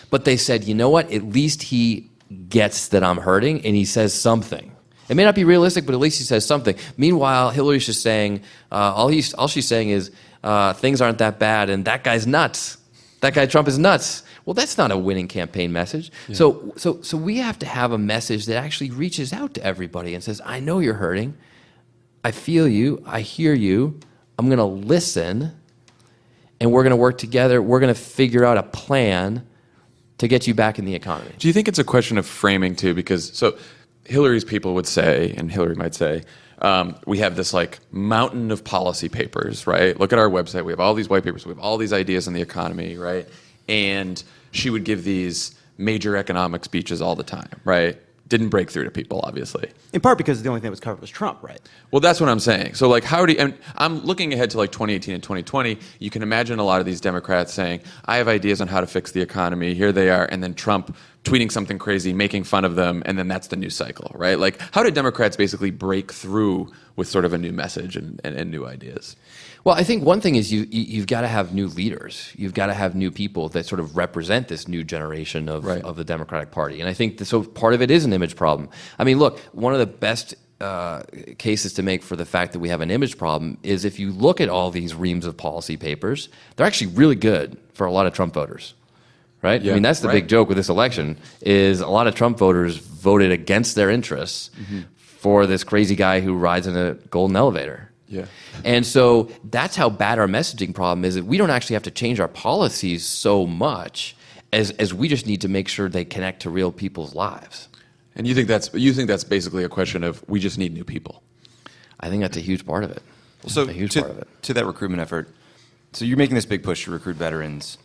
But they said, you know what? At least he gets that I'm hurting, and he says something. It may not be realistic, but at least he says something. Meanwhile, Hillary's just saying, all she's saying is, things aren't that bad, and that guy's nuts. That guy Trump is nuts. Well, that's not a winning campaign message. Yeah. So we have to have a message that actually reaches out to everybody and says, I know you're hurting. I feel you. I hear you. I'm going to listen, and we're going to work together. We're going to figure out a plan to get you back in the economy. Do you think it's a question of framing, too? Because so Hillary's people would say, and Hillary might say, we have this like mountain of policy papers, right? Look at our website. We have all these white papers. We have all these ideas on the economy, right? And she would give these major economic speeches all the time, right? Didn't break through to people, obviously. In part because the only thing that was covered was Trump, right? Well, that's what I'm saying. So, like, how do you, and I'm looking ahead to like 2018 and 2020. You can imagine a lot of these Democrats saying, I have ideas on how to fix the economy. Here they are. And then Trump tweeting something crazy, making fun of them. And then that's the news cycle, right? Like, how do Democrats basically break through with sort of a new message and new ideas? Well, I think one thing is you've got to have new leaders. You've got to have new people that sort of represent this new generation of the Democratic Party. And I think so part of it is an image problem. I mean, look, one of the best cases to make for the fact that we have an image problem is if you look at all these reams of policy papers, they're actually really good for a lot of Trump voters. Right? Yeah, I mean, that's the big joke with this election is a lot of Trump voters voted against their interests for this crazy guy who rides in a golden elevator. Yeah. And so that's how bad our messaging problem is, that we don't actually have to change our policies so much as we just need to make sure they connect to real people's lives. And you think that's basically a question of we just need new people? I think that's a huge part of it. So to that recruitment effort, so you're making this big push to recruit veterans.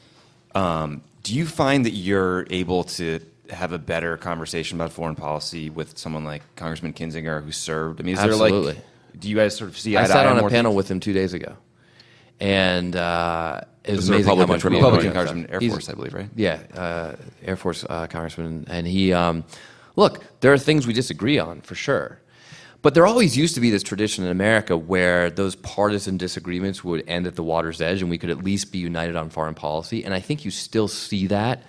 Do you find that you're able to have a better conversation about foreign policy with someone like Congressman Kinzinger, who served? I mean, is Absolutely. there like, do you guys sort of see eye I to sat eye on a more panel things? with him 2 days ago, and it was a amazing how much Republican Congressman, Air Force, I believe, right? Yeah, Air Force Congressman, and he look. There are things we disagree on for sure, but there always used to be this tradition in America where those partisan disagreements would end at the water's edge, and we could at least be united on foreign policy. And I think you still see that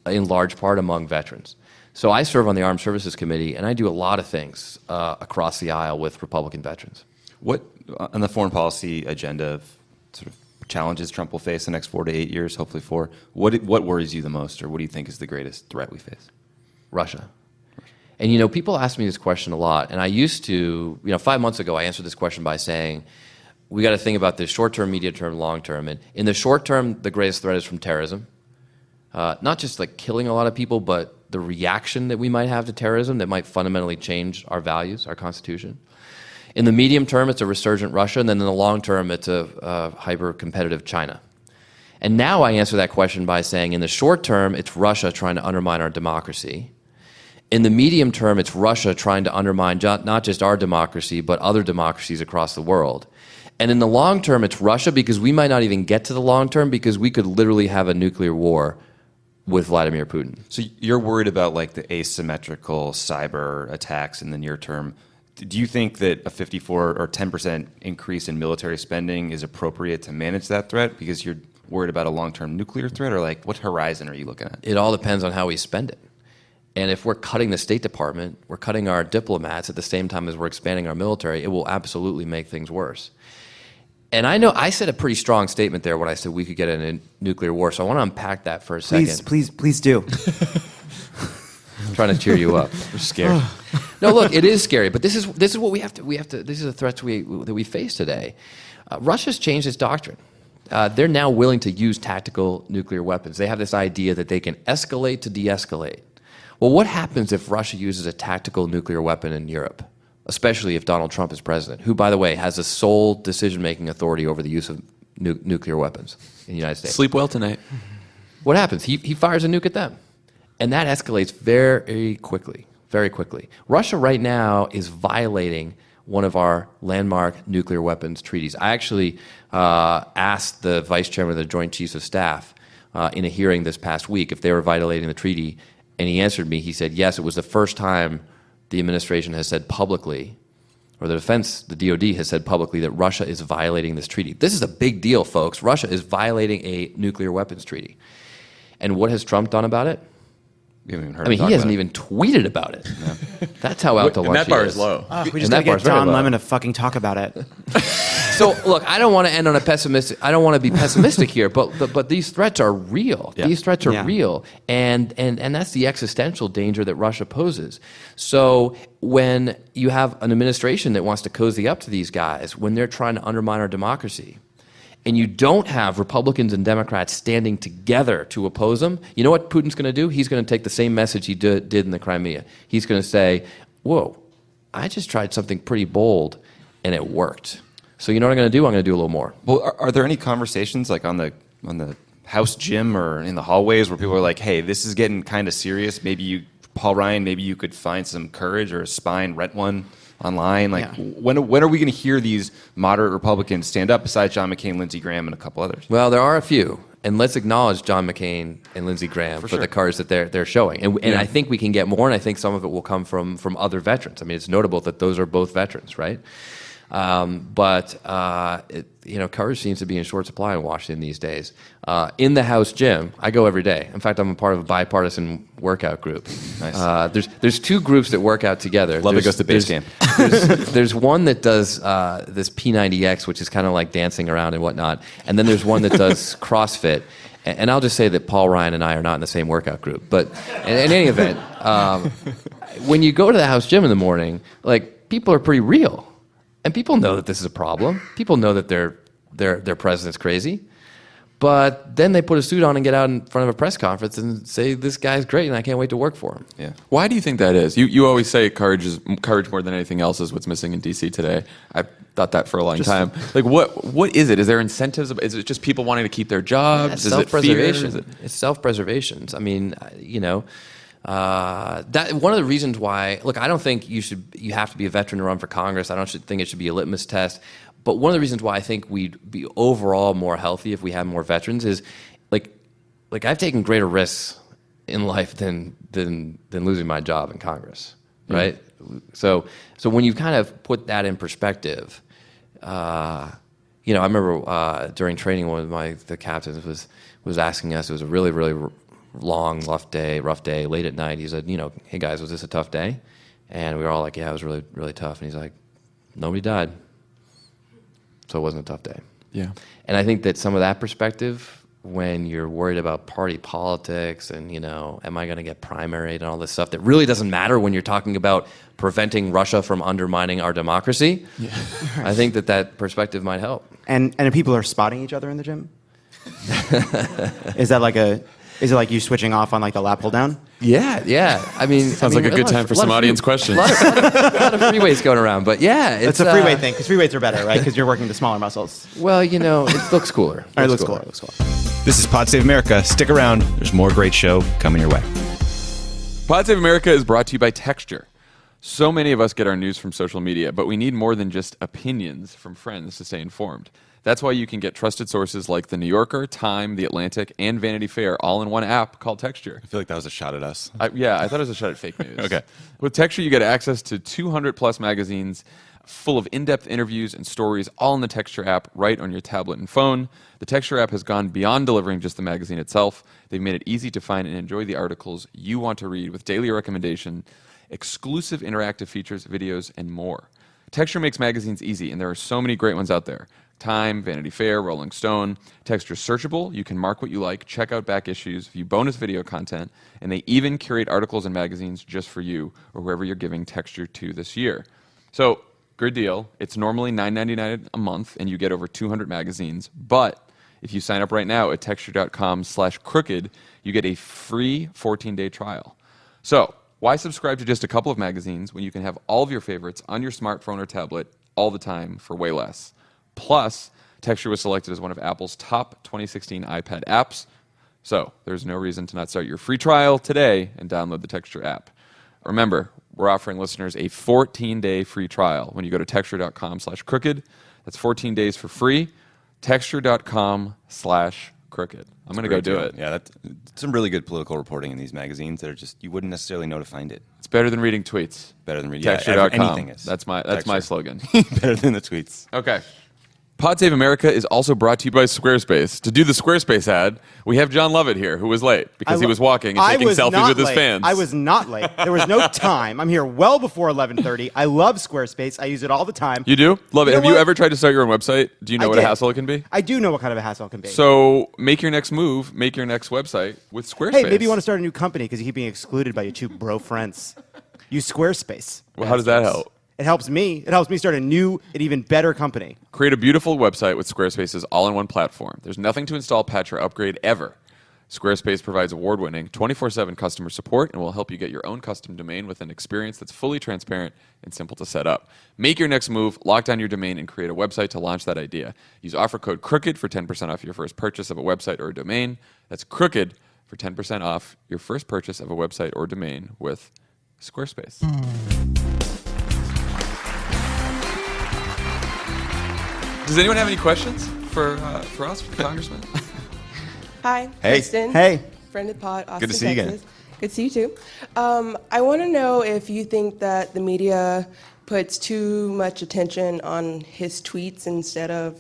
in large part among veterans. So I serve on the Armed Services Committee, and I do a lot of things across the aisle with Republican veterans. What, on the foreign policy agenda of sort of challenges Trump will face the next 4 to 8 years, hopefully 4, what worries you the most, or what do you think is the greatest threat we face? Russia. And, you know, people ask me this question a lot, and I used to, 5 months ago, I answered this question by saying, we got to think about this short-term, medium-term, long-term. And in the short term, the greatest threat is from terrorism. Not just like killing a lot of people, but the reaction that we might have to terrorism that might fundamentally change our values, our Constitution. In the medium term, it's a resurgent Russia, and then in the long term, it's a hyper-competitive China. And now I answer that question by saying, in the short term, it's Russia trying to undermine our democracy. In the medium term, it's Russia trying to undermine not just our democracy, but other democracies across the world. And in the long term, it's Russia, because we might not even get to the long term, because we could literally have a nuclear war with Vladimir Putin. So you're worried about like the asymmetrical cyber attacks in the near term. Do you think that a 54 or 10% increase in military spending is appropriate to manage that threat, because you're worried about a long-term nuclear threat, or like what horizon are you looking at? It all depends on how we spend it. And if we're cutting the State Department, we're cutting our diplomats at the same time as we're expanding our military, it will absolutely make things worse. And I know I said a pretty strong statement there when I said we could get in a nuclear war, so I want to unpack that for a second. Please do. I'm trying to cheer you up. We're scared. No, look, it is scary, but this is what we have to. This is a threat that we face today. Russia's changed its doctrine. They're now willing to use tactical nuclear weapons. They have this idea that they can escalate to de-escalate. Well, what happens if Russia uses a tactical nuclear weapon in Europe, especially if Donald Trump is president, who, by the way, has the sole decision-making authority over the use of nuclear weapons in the United States? Sleep well tonight. What happens? He fires a nuke at them. And that escalates very quickly, very quickly. Russia right now is violating one of our landmark nuclear weapons treaties. I actually asked the vice chairman of the Joint Chiefs of Staff in a hearing this past week if they were violating the treaty, And he answered me, he said, yes, it was the first time the administration has said publicly, or the defense, the DOD has said publicly that Russia is violating this treaty. This is a big deal, folks. Russia is violating a nuclear weapons treaty. And what has Trump done about it? We haven't even heard I mean, him he talk hasn't about even tweeted about it. That's how out to And lunch that bar he is low. We And just that gotta get bar's very Don low. Lemon to fucking talk about it. So look, I don't want to end on a pessimistic. I don't want to be pessimistic here, but these threats are real. Yeah. These threats are Yeah. real, and that's the existential danger that Russia poses. So when you have an administration that wants to cozy up to these guys, when they're trying to undermine our democracy, and you don't have Republicans and Democrats standing together to oppose them, you know what Putin's going to do? He's going to take the same message he did in the Crimea. He's going to say, whoa, I just tried something pretty bold, and it worked. So you know what I'm going to do? I'm going to do a little more. Well, are there any conversations like on the house gym or in the hallways where people are like, hey, this is getting kind of serious. Paul Ryan, maybe you could find some courage or a spine, rent one online. Like, Yeah. when are we going to hear these moderate Republicans stand up besides John McCain, Lindsey Graham, and a couple others? Well, there are a few, and let's acknowledge John McCain and Lindsey Graham for the cards that they're showing. And I think we can get more, and I think some of it will come from other veterans. I mean, it's notable that those are both veterans, right? Courage seems to be in short supply in Washington these days. In the house gym, I go every day. In fact, I'm a part of a bipartisan workout group. Nice. There's two groups that work out together. Love it goes to base camp. There's one that does this P90X, which is kind of like dancing around and whatnot, and then there's one that does CrossFit. And I'll just say that Paul Ryan and I are not in the same workout group. But in any event, when you go to the house gym in the morning, like, people are pretty real. And people know that this is a problem. People know that their president's crazy. But then they put a suit on and get out in front of a press conference and say, this guy's great and I can't wait to work for him. Yeah. Why do you think that is? You always say courage more than anything else is what's missing in DC today. I thought that for a long time. Like, what is it? Is there incentives? Is it just people wanting to keep their jobs? It's Is it fear? self-preservation. It's self-preservation. I mean, that one of the reasons why, look, I don't think you have to be a veteran to run for Congress. I don't think it should be a litmus test. But one of the reasons why I think we'd be overall more healthy if we had more veterans is, like I've taken greater risks in life than losing my job in Congress, right? So when you kind of put that in perspective, I remember during training, one of the captains was asking us. It was a really, really long, rough day, late at night. He said, hey guys, was this a tough day? And we were all like, yeah, it was really, really tough. And he's like, nobody died, so it wasn't a tough day. Yeah. And I think that some of that perspective, when you're worried about party politics and, am I going to get primaried and all this stuff that really doesn't matter when you're talking about preventing Russia from undermining our democracy, I think that perspective might help. And people are spotting each other in the gym? Is it like you switching off on like the lap pull down? Yeah. I mean, Sounds like a good time for some audience questions. A lot of free weights going around, but yeah, It's a free weight thing, because free weights are better, right? Because you're working the smaller muscles. Well, it looks cooler. All right, looks cool. This is Pod Save America. Stick around. There's more great show coming your way. Pod Save America is brought to you by Texture. So many of us get our news from social media, but we need more than just opinions from friends to stay informed. That's why you can get trusted sources like The New Yorker, Time, The Atlantic, and Vanity Fair all in one app called Texture. I feel like that was a shot at us. I thought it was a shot at fake news. Okay. With Texture, you get access to 200-plus magazines full of in-depth interviews and stories all in the Texture app right on your tablet and phone. The Texture app has gone beyond delivering just the magazine itself. They've made it easy to find and enjoy the articles you want to read with daily recommendation, exclusive interactive features, videos, and more. Texture makes magazines easy, and there are so many great ones out there. Time, Vanity Fair, Rolling Stone. Texture's searchable. You can mark what you like, check out back issues, view bonus video content, and they even curate articles and magazines just for you or whoever you're giving Texture to this year. So, good deal. It's normally $9.99 a month, and you get over 200 magazines. But if you sign up right now at texture.com/crooked, you get a free 14-day trial. So, why subscribe to just a couple of magazines when you can have all of your favorites on your smartphone or tablet all the time for way less? Plus, Texture was selected as one of Apple's top 2016 iPad apps. So, there's no reason to not start your free trial today and download the Texture app. Remember, we're offering listeners a 14-day free trial when you go to texture.com/crooked. That's 14 days for free. Texture.com/crooked. Crooked. I'm going to go do it. Yeah, that's some really good political reporting in these magazines that are just, you wouldn't necessarily know to find it. It's better than reading tweets. Better than reading Texture.com. anything is. That's my Texture. slogan. Better than the tweets. Okay. Pod Save America is also brought to you by Squarespace. To do the Squarespace ad, we have Jon Lovett here, who was late because he was walking and taking selfies with his fans. I was not late. There was no time. I'm here well before 11:30. I love Squarespace. I use it all the time. You do? Love it. You know Have you what? ever tried to start your own website? Do you know I what a did. hassle it can be? I do know what kind of a hassle it can be. So make your next move, make your next website with Squarespace. hey, maybe you want to start a new company because you keep being excluded by your two bro friends. Use Squarespace. Well, how does that help? It helps me. It helps me start a new and even better company. Create a beautiful website with Squarespace's all-in-one platform. There's nothing to install, patch, or upgrade ever. Squarespace provides award-winning 24/7 customer support and will help you get your own custom domain with an experience that's fully transparent and simple to set up. Make your next move, lock down your domain, and create a website to launch that idea. Use offer code CROOKED for 10% off your first purchase of a website or a domain. That's CROOKED for 10% off your first purchase of a website or domain with Squarespace. Does anyone have any questions for us, for the Congressman? Hi, Hey. Kristen. Hey. Friend of the pod, Austin, Good to see you again. Texas. Good to see you too. I want to know if you think that the media puts too much attention on his tweets instead of,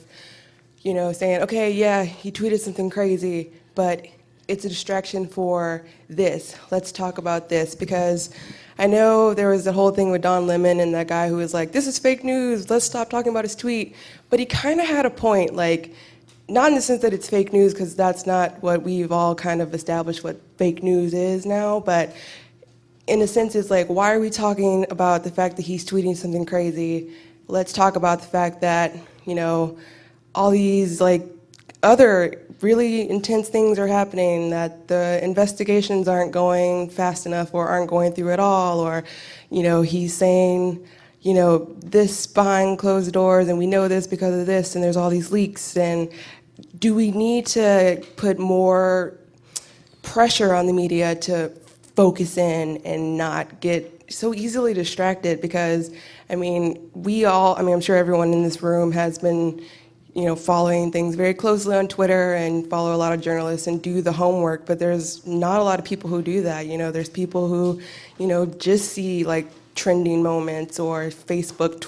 saying, okay, yeah, he tweeted something crazy, but it's a distraction for this. Let's talk about this. Because I know there was the whole thing with Don Lemon and that guy who was like, this is fake news, let's stop talking about his tweet. But he kind of had a point, like, not in the sense that it's fake news, because that's not what we've all kind of established what fake news is now, but in a sense it's like, why are we talking about the fact that he's tweeting something crazy? Let's talk about the fact that, all these like other really intense things are happening, that the investigations aren't going fast enough or aren't going through at all, or, he's saying, this behind closed doors, and we know this because of this, and there's all these leaks. And do we need to put more pressure on the media to focus in and not get so easily distracted? Because, I'm sure everyone in this room has been, following things very closely on Twitter and follow a lot of journalists and do the homework, but there's not a lot of people who do that. There's people who, just see like trending moments or Facebook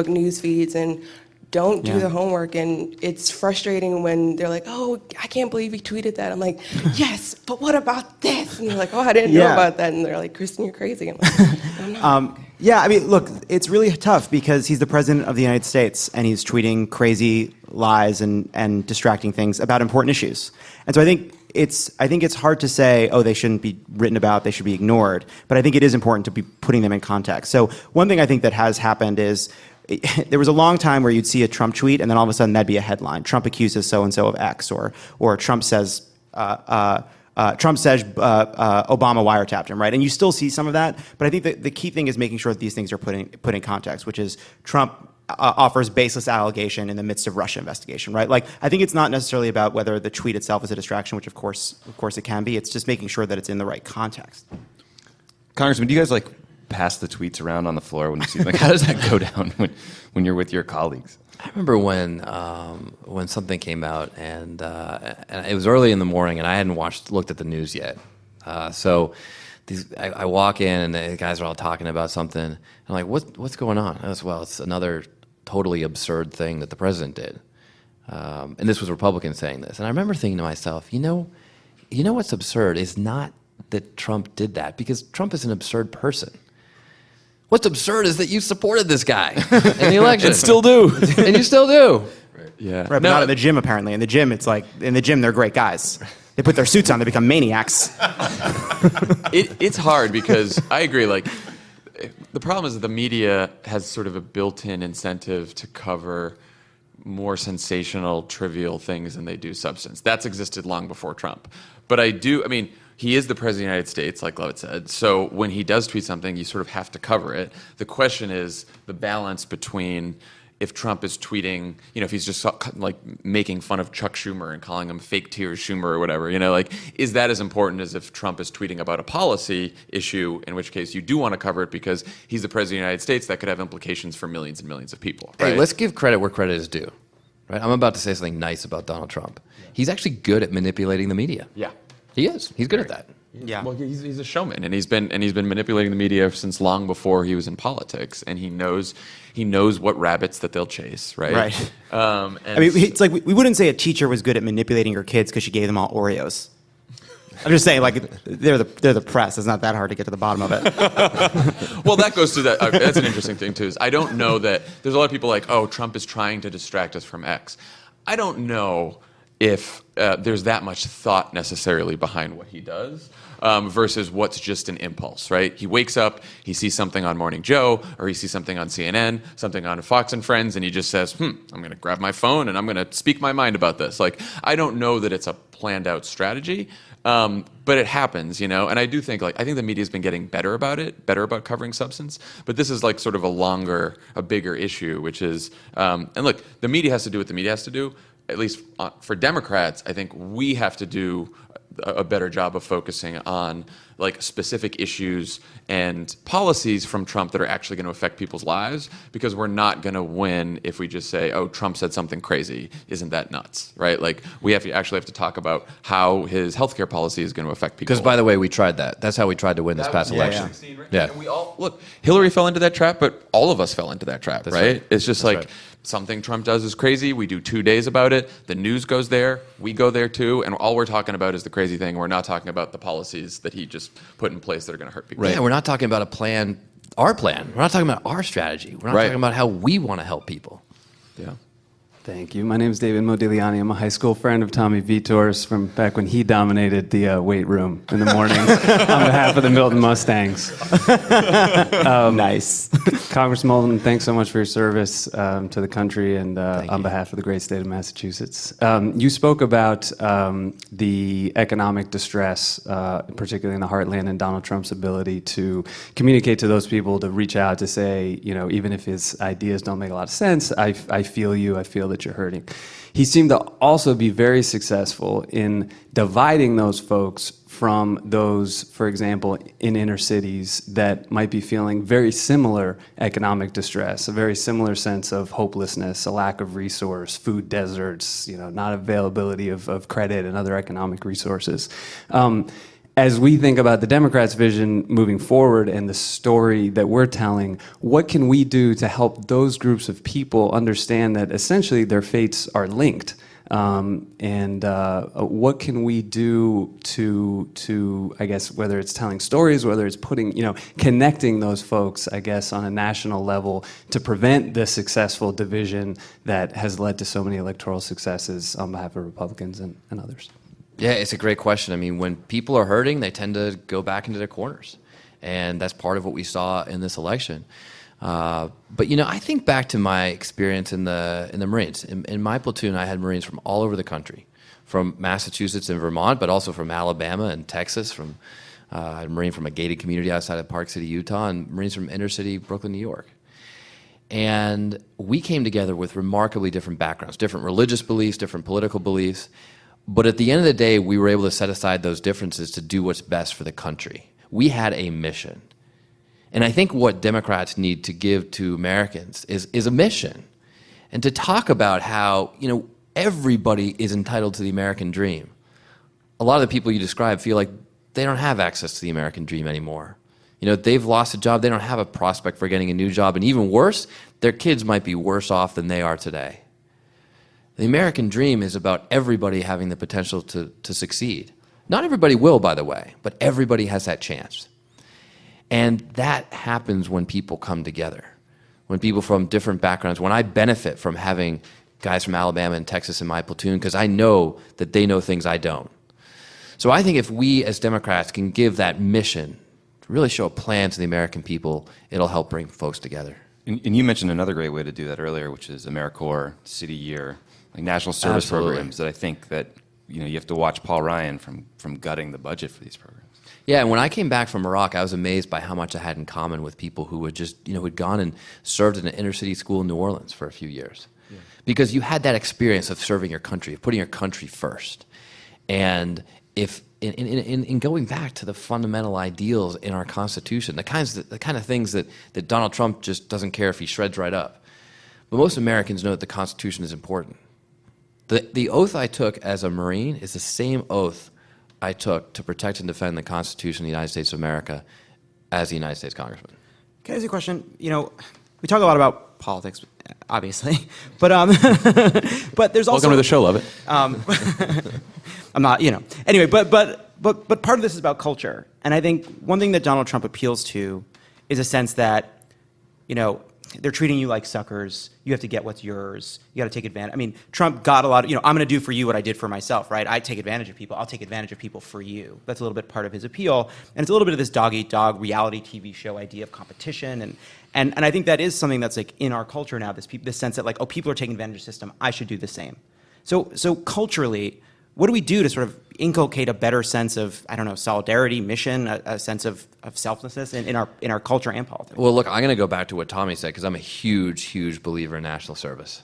news feeds and don't do the homework. And it's frustrating when they're like, oh, I can't believe he tweeted that. I'm like, yes, but what about this? And you're like, oh, I didn't know about that. And they're like, Kristen, you're crazy. I'm like, I'm not. Look, it's really tough because he's the president of the United States and he's tweeting crazy lies and distracting things about important issues. And so I think it's hard to say, oh, they shouldn't be written about, they should be ignored. But I think it is important to be putting them in context. So one thing I think that has happened is there was a long time where you'd see a Trump tweet and then all of a sudden that'd be a headline. Trump accuses so-and-so of X, or Trump says Obama wiretapped him, right? And you still see some of that, but I think that the key thing is making sure that these things are put in context, which is Trump offers baseless allegation in the midst of Russia investigation, right? Like, I think it's not necessarily about whether the tweet itself is a distraction, which of course it can be. It's just making sure that it's in the right context. Congressman, do you guys pass the tweets around on the floor when you see them? How does that go down when you're with your colleagues? I remember when something came out, and it was early in the morning, and I hadn't looked at the news yet. So I walk in, and the guys are all talking about something. And I'm like, what's going on? I was, well, it's another totally absurd thing that the president did. And this was Republicans saying this. And I remember thinking to myself, you know what's absurd is not that Trump did that, because Trump is an absurd person. What's absurd is that you supported this guy in the election. And still do. And you still do. Right. Yeah. Right, but not at the gym, apparently. In the gym, they're great guys. They put their suits on, they become maniacs. It's hard because I agree, like, the problem is that the media has sort of a built-in incentive to cover more sensational, trivial things than they do substance. That's existed long before Trump. But he is the president of the United States, like Lovett said. So when he does tweet something, you sort of have to cover it. The question is the balance between if Trump is tweeting, if he's just like making fun of Chuck Schumer and calling him fake tears Schumer or whatever, is that as important as if Trump is tweeting about a policy issue, in which case you do want to cover it because he's the president of the United States, that could have implications for millions and millions of people. Hey, right? let's give credit where credit is due. right? I'm about to say something nice about Donald Trump. He's actually good at manipulating the media. Yeah. He is. He's good at that. Yeah. Well, he's a showman, and he's been manipulating the media since long before he was in politics, and he knows what rabbits that they'll chase, right? Right. And I mean, it's like we wouldn't say a teacher was good at manipulating her kids because she gave them all Oreos. I'm just saying, like, they're the press. It's not that hard to get to the bottom of it. well, that goes to that. That's an interesting thing too. Is I don't know that there's a lot of people like, oh, Trump is trying to distract us from X. I don't know if there's that much thought necessarily behind what he does versus what's just an impulse, right? He wakes up, he sees something on Morning Joe, or he sees something on CNN, something on Fox and Friends, and he just says, I'm going to grab my phone and I'm going to speak my mind about this. Like, I don't know that it's a planned out strategy, but it happens, and I do think, I think the media's been getting better about covering substance, but this is like sort of a bigger issue, which is, and look, the media has to do what the media has to do. At least for Democrats, I think we have to do a better job of focusing on like specific issues and policies from Trump that are actually going to affect people's lives, because we're not going to win if we just say, oh, Trump said something crazy. Isn't that nuts, right? Like, we actually have to talk about how his healthcare policy is going to affect people. Because, by the way, we tried that. That's how we tried to win this past election. Yeah. And we all, look, Hillary fell into that trap, but all of us fell into that trap, right? It's just That's like right. something Trump does is crazy. We do 2 days about it. The news goes there. We go there too. And all we're talking about is the crazy thing. We're not talking about the policies that he just put in place that are going to hurt people. Yeah, we're not talking about our plan. We're not talking about our strategy. We're not talking about how we want to help people. Yeah. Thank you. My name is David Modigliani. I'm a high school friend of Tommy Vietor's from back when he dominated the weight room in the mornings on behalf of the Milton Mustangs. Nice. Congressman Moulton, thanks so much for your service to the country and on behalf of the great state of Massachusetts. You spoke about the economic distress, particularly in the heartland, and Donald Trump's ability to communicate to those people, to reach out, to say, even if his ideas don't make a lot of sense, I feel you, I feel that you're hurting. He seemed to also be very successful in dividing those folks from those, for example, in inner cities that might be feeling very similar economic distress, a very similar sense of hopelessness, a lack of resource, food deserts, not availability of credit and other economic resources. As we think about the Democrats' vision moving forward and the story that we're telling, what can we do to help those groups of people understand that essentially their fates are linked? What can we do to, I guess, whether it's telling stories, whether it's connecting those folks, I guess, on a national level to prevent the successful division that has led to so many electoral successes on behalf of Republicans and others? Yeah, it's a great question. I mean, when people are hurting, they tend to go back into their corners. And that's part of what we saw in this election. But, I think back to my experience in the Marines. In my platoon, I had Marines from all over the country, from Massachusetts and Vermont, but also from Alabama and Texas. I had a Marine from a gated community outside of Park City, Utah, and Marines from inner city Brooklyn, New York. And we came together with remarkably different backgrounds, different religious beliefs, different political beliefs. But at the end of the day, we were able to set aside those differences to do what's best for the country. We had a mission. And I think what Democrats need to give to Americans is a mission. And to talk about how, everybody is entitled to the American dream. A lot of the people you describe feel like they don't have access to the American dream anymore. They've lost a job, they don't have a prospect for getting a new job, and even worse, their kids might be worse off than they are today. The American dream is about everybody having the potential to succeed. Not everybody will, by the way, but everybody has that chance. And that happens when people come together, when people from different backgrounds, when I benefit from having guys from Alabama and Texas in my platoon, because I know that they know things I don't. So I think if we as Democrats can give that mission, to really show a plan to the American people, it'll help bring folks together. And you mentioned another great way to do that earlier, which is AmeriCorps, City Year, like national service programs that I think that you have to watch Paul Ryan from gutting the budget for these programs. Yeah, and when I came back from Iraq, I was amazed by how much I had in common with people who had just, who'd gone and served in an inner city school in New Orleans for a few years. Yeah. Because you had that experience of serving your country, of putting your country first. And if in going back to the fundamental ideals in our Constitution, the kind of things that Donald Trump just doesn't care if he shreds right up. But most Americans know that the Constitution is important. The oath I took as a Marine is the same oath I took to protect and defend the Constitution of the United States of America as a United States Congressman. Can I ask you a question? You know, we talk a lot about politics, obviously, but but there's also Welcome to the show, Lovett. I'm not, you know. Anyway, but part of this is about culture, and I think one thing that Donald Trump appeals to is a sense that, you know, they're treating you like suckers. You have to get what's yours. You got to take advantage. I mean, Trump got a lot of, you know, I'm going to do for you what I did for myself, right? I take advantage of people. I'll take advantage of people for you. That's a little bit part of his appeal. And it's a little bit of this dog-eat-dog reality TV show idea of competition. And I think that is something that's like in our culture now, this sense that like, oh, people are taking advantage of the system. I should do the same. So culturally, what do we do to sort of inculcate a better sense of, I don't know, solidarity, mission, a sense of selflessness in our culture and politics? Well, look, I'm going to go back to what Tommy said because I'm a huge believer in national service.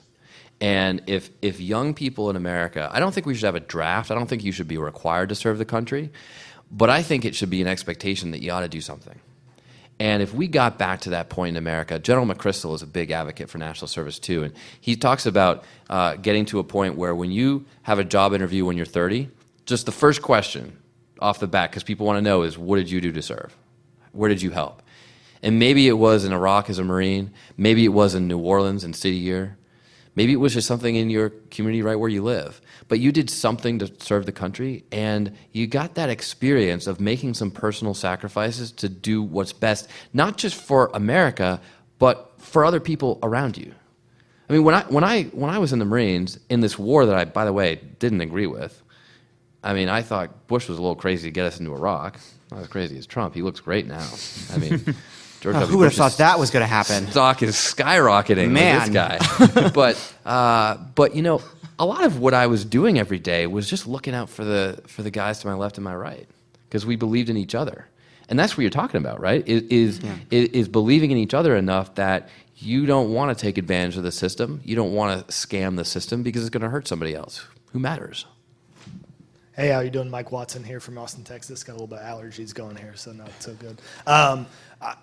And if young people in America, I don't think we should have a draft. I don't think you should be required to serve the country. But I think it should be an expectation that you ought to do something. And if we got back to that point in America, General McChrystal is a big advocate for national service too. And he talks about getting to a point where when you have a job interview when you're 30, just the first question off the bat, because people want to know, is what did you do to serve? Where did you help? And maybe it was in Iraq as a Marine. Maybe it was in New Orleans in City Year. Maybe it was just something in your community right where you live. But you did something to serve the country, and you got that experience of making some personal sacrifices to do what's best, not just for America, but for other people around you. I mean, when I was in the Marines, in this war that I, by the way, didn't agree with, I mean, I thought Bush was a little crazy to get us into Iraq. Not as crazy as Trump. He looks great now. I mean, George W. Who would have Bush's thought that was going to happen? stock is skyrocketing Man. with this guy. But you know, a lot of what I was doing every day was just looking out for the guys to my left and my right, because we believed in each other. And that's what you're talking about, right? Is believing in each other enough that you don't want to take advantage of the system. You don't want to scam the system because it's going to hurt somebody else who matters. Hey, how you doing? Mike Watson here from Austin, Texas. Got a little bit of allergies going here, so not so good.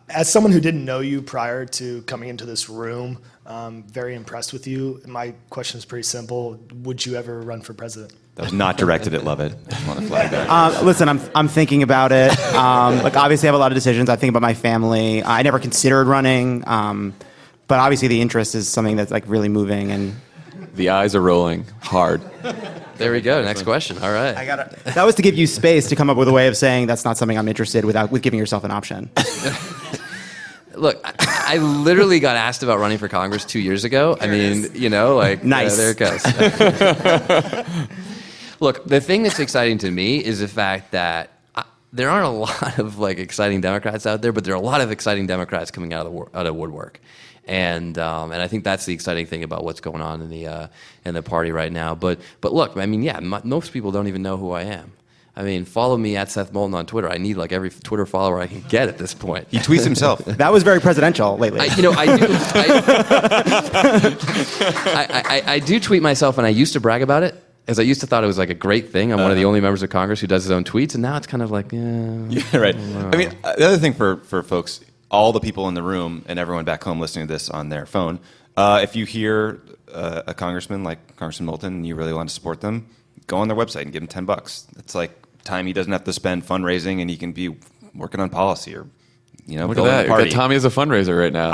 As someone who didn't know you prior to coming into this room, very impressed with you. My question is pretty simple. Would you ever run for president? That was not directed at Lovett. I just want to flag that. Listen, I'm thinking about it. Like, obviously, I have a lot of decisions. I think about my family. I never considered running, but obviously, the interest is something that's like really moving. And The eyes are rolling hard. There we go. Next question. All right. that was to give you space to come up with a way of saying that's not something I'm interested with giving yourself an option. Look, I literally got asked about running for Congress 2 years ago. I mean, you know, like, Nice. There it goes. Look, the thing that's exciting to me is the fact that there aren't a lot of like exciting Democrats out there, but there are a lot of exciting Democrats coming out of woodwork. And I think that's the exciting thing about what's going on in the party right now. But look, I mean, yeah, most people don't even know who I am. I mean, follow me at Seth Moulton on Twitter. I need like every Twitter follower I can get at this point. He tweets himself. That was very presidential lately. I do tweet myself, and I used to brag about it, as I used to thought it was like a great thing. I'm one of the only members of Congress who does his own tweets, and now it's kind of like, Yeah, right. I mean, the other thing for folks, all the people in the room and everyone back home listening to this on their phone, if you hear a congressman like Congressman Moulton and you really want to support them, go on their website and give him $10. It's like time he doesn't have to spend fundraising, and he can be working on policy or, you know, Look at building that. a party. Got Tommy as a fundraiser right now.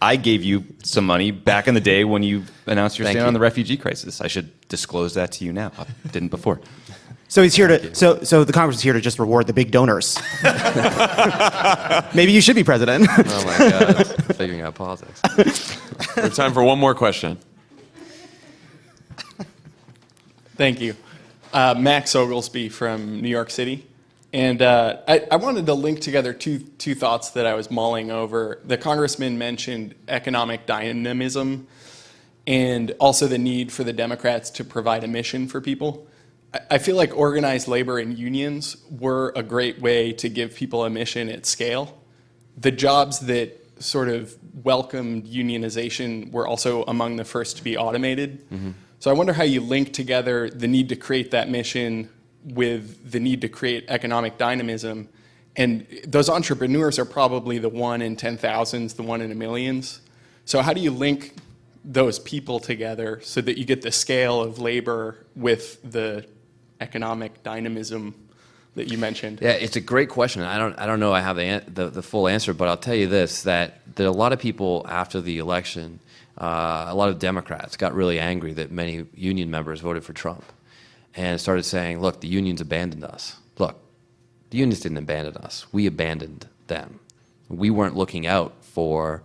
I gave you some money back in the day when you announced your Thank stand you. on the refugee crisis. I should disclose that to you now. I didn't before. So he's here to. So the Congress is here to just reward the big donors. Maybe you should be president. oh my God, figuring out politics. We have time for one more question. Thank you. Max Oglesby from New York City. And I wanted to link together two thoughts that I was mulling over. The congressman mentioned economic dynamism and also the need for the Democrats to provide a mission for people. I feel like organized labor and unions were a great way to give people a mission at scale. The jobs that sort of welcomed unionization were also among the first to be automated. Mm-hmm. So I wonder how you link together the need to create that mission with the need to create economic dynamism. And those entrepreneurs are probably the 1 in 10,000s, the 1 in a millions. So how do you link those people together so that you get the scale of labor with the economic dynamism that you mentioned? Yeah, it's a great question. I don't know I have the full answer, but I'll tell you this, that there are a lot of people after the election, a lot of Democrats got really angry that many union members voted for Trump and started saying, look, the unions abandoned us. Look, the unions didn't abandon us. We abandoned them. We weren't looking out for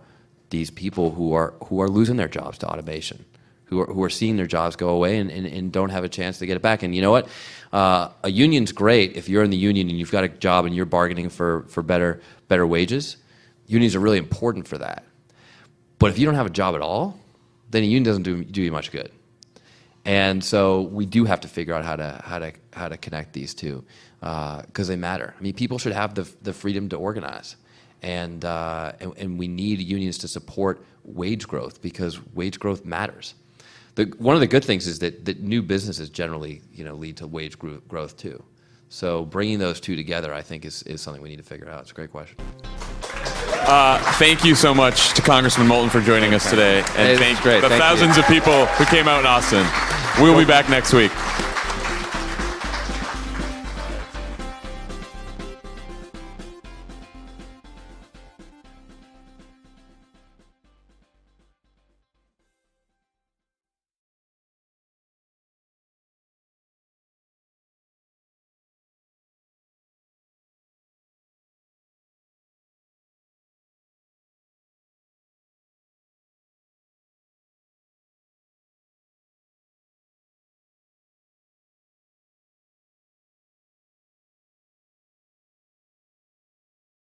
these people who are losing their jobs to automation, who are seeing their jobs go away and don't have a chance to get it back. And you know what? A union's great if you're in the union and you've got a job and you're bargaining for better wages. Unions are really important for that. But if you don't have a job at all, then a union doesn't do you much good. And so we do have to figure out how to connect these two because they matter. I mean, people should have the freedom to organize. And we need unions to support wage growth because wage growth matters. One of the good things is that new businesses generally lead to wage growth too. So bringing those two together, I think, is something we need to figure out. It's a great question. Thank you so much to Congressman Moulton for joining us today. And Hey, thank great. the Thank you. thousands of people who came out in Austin. We'll be back next week.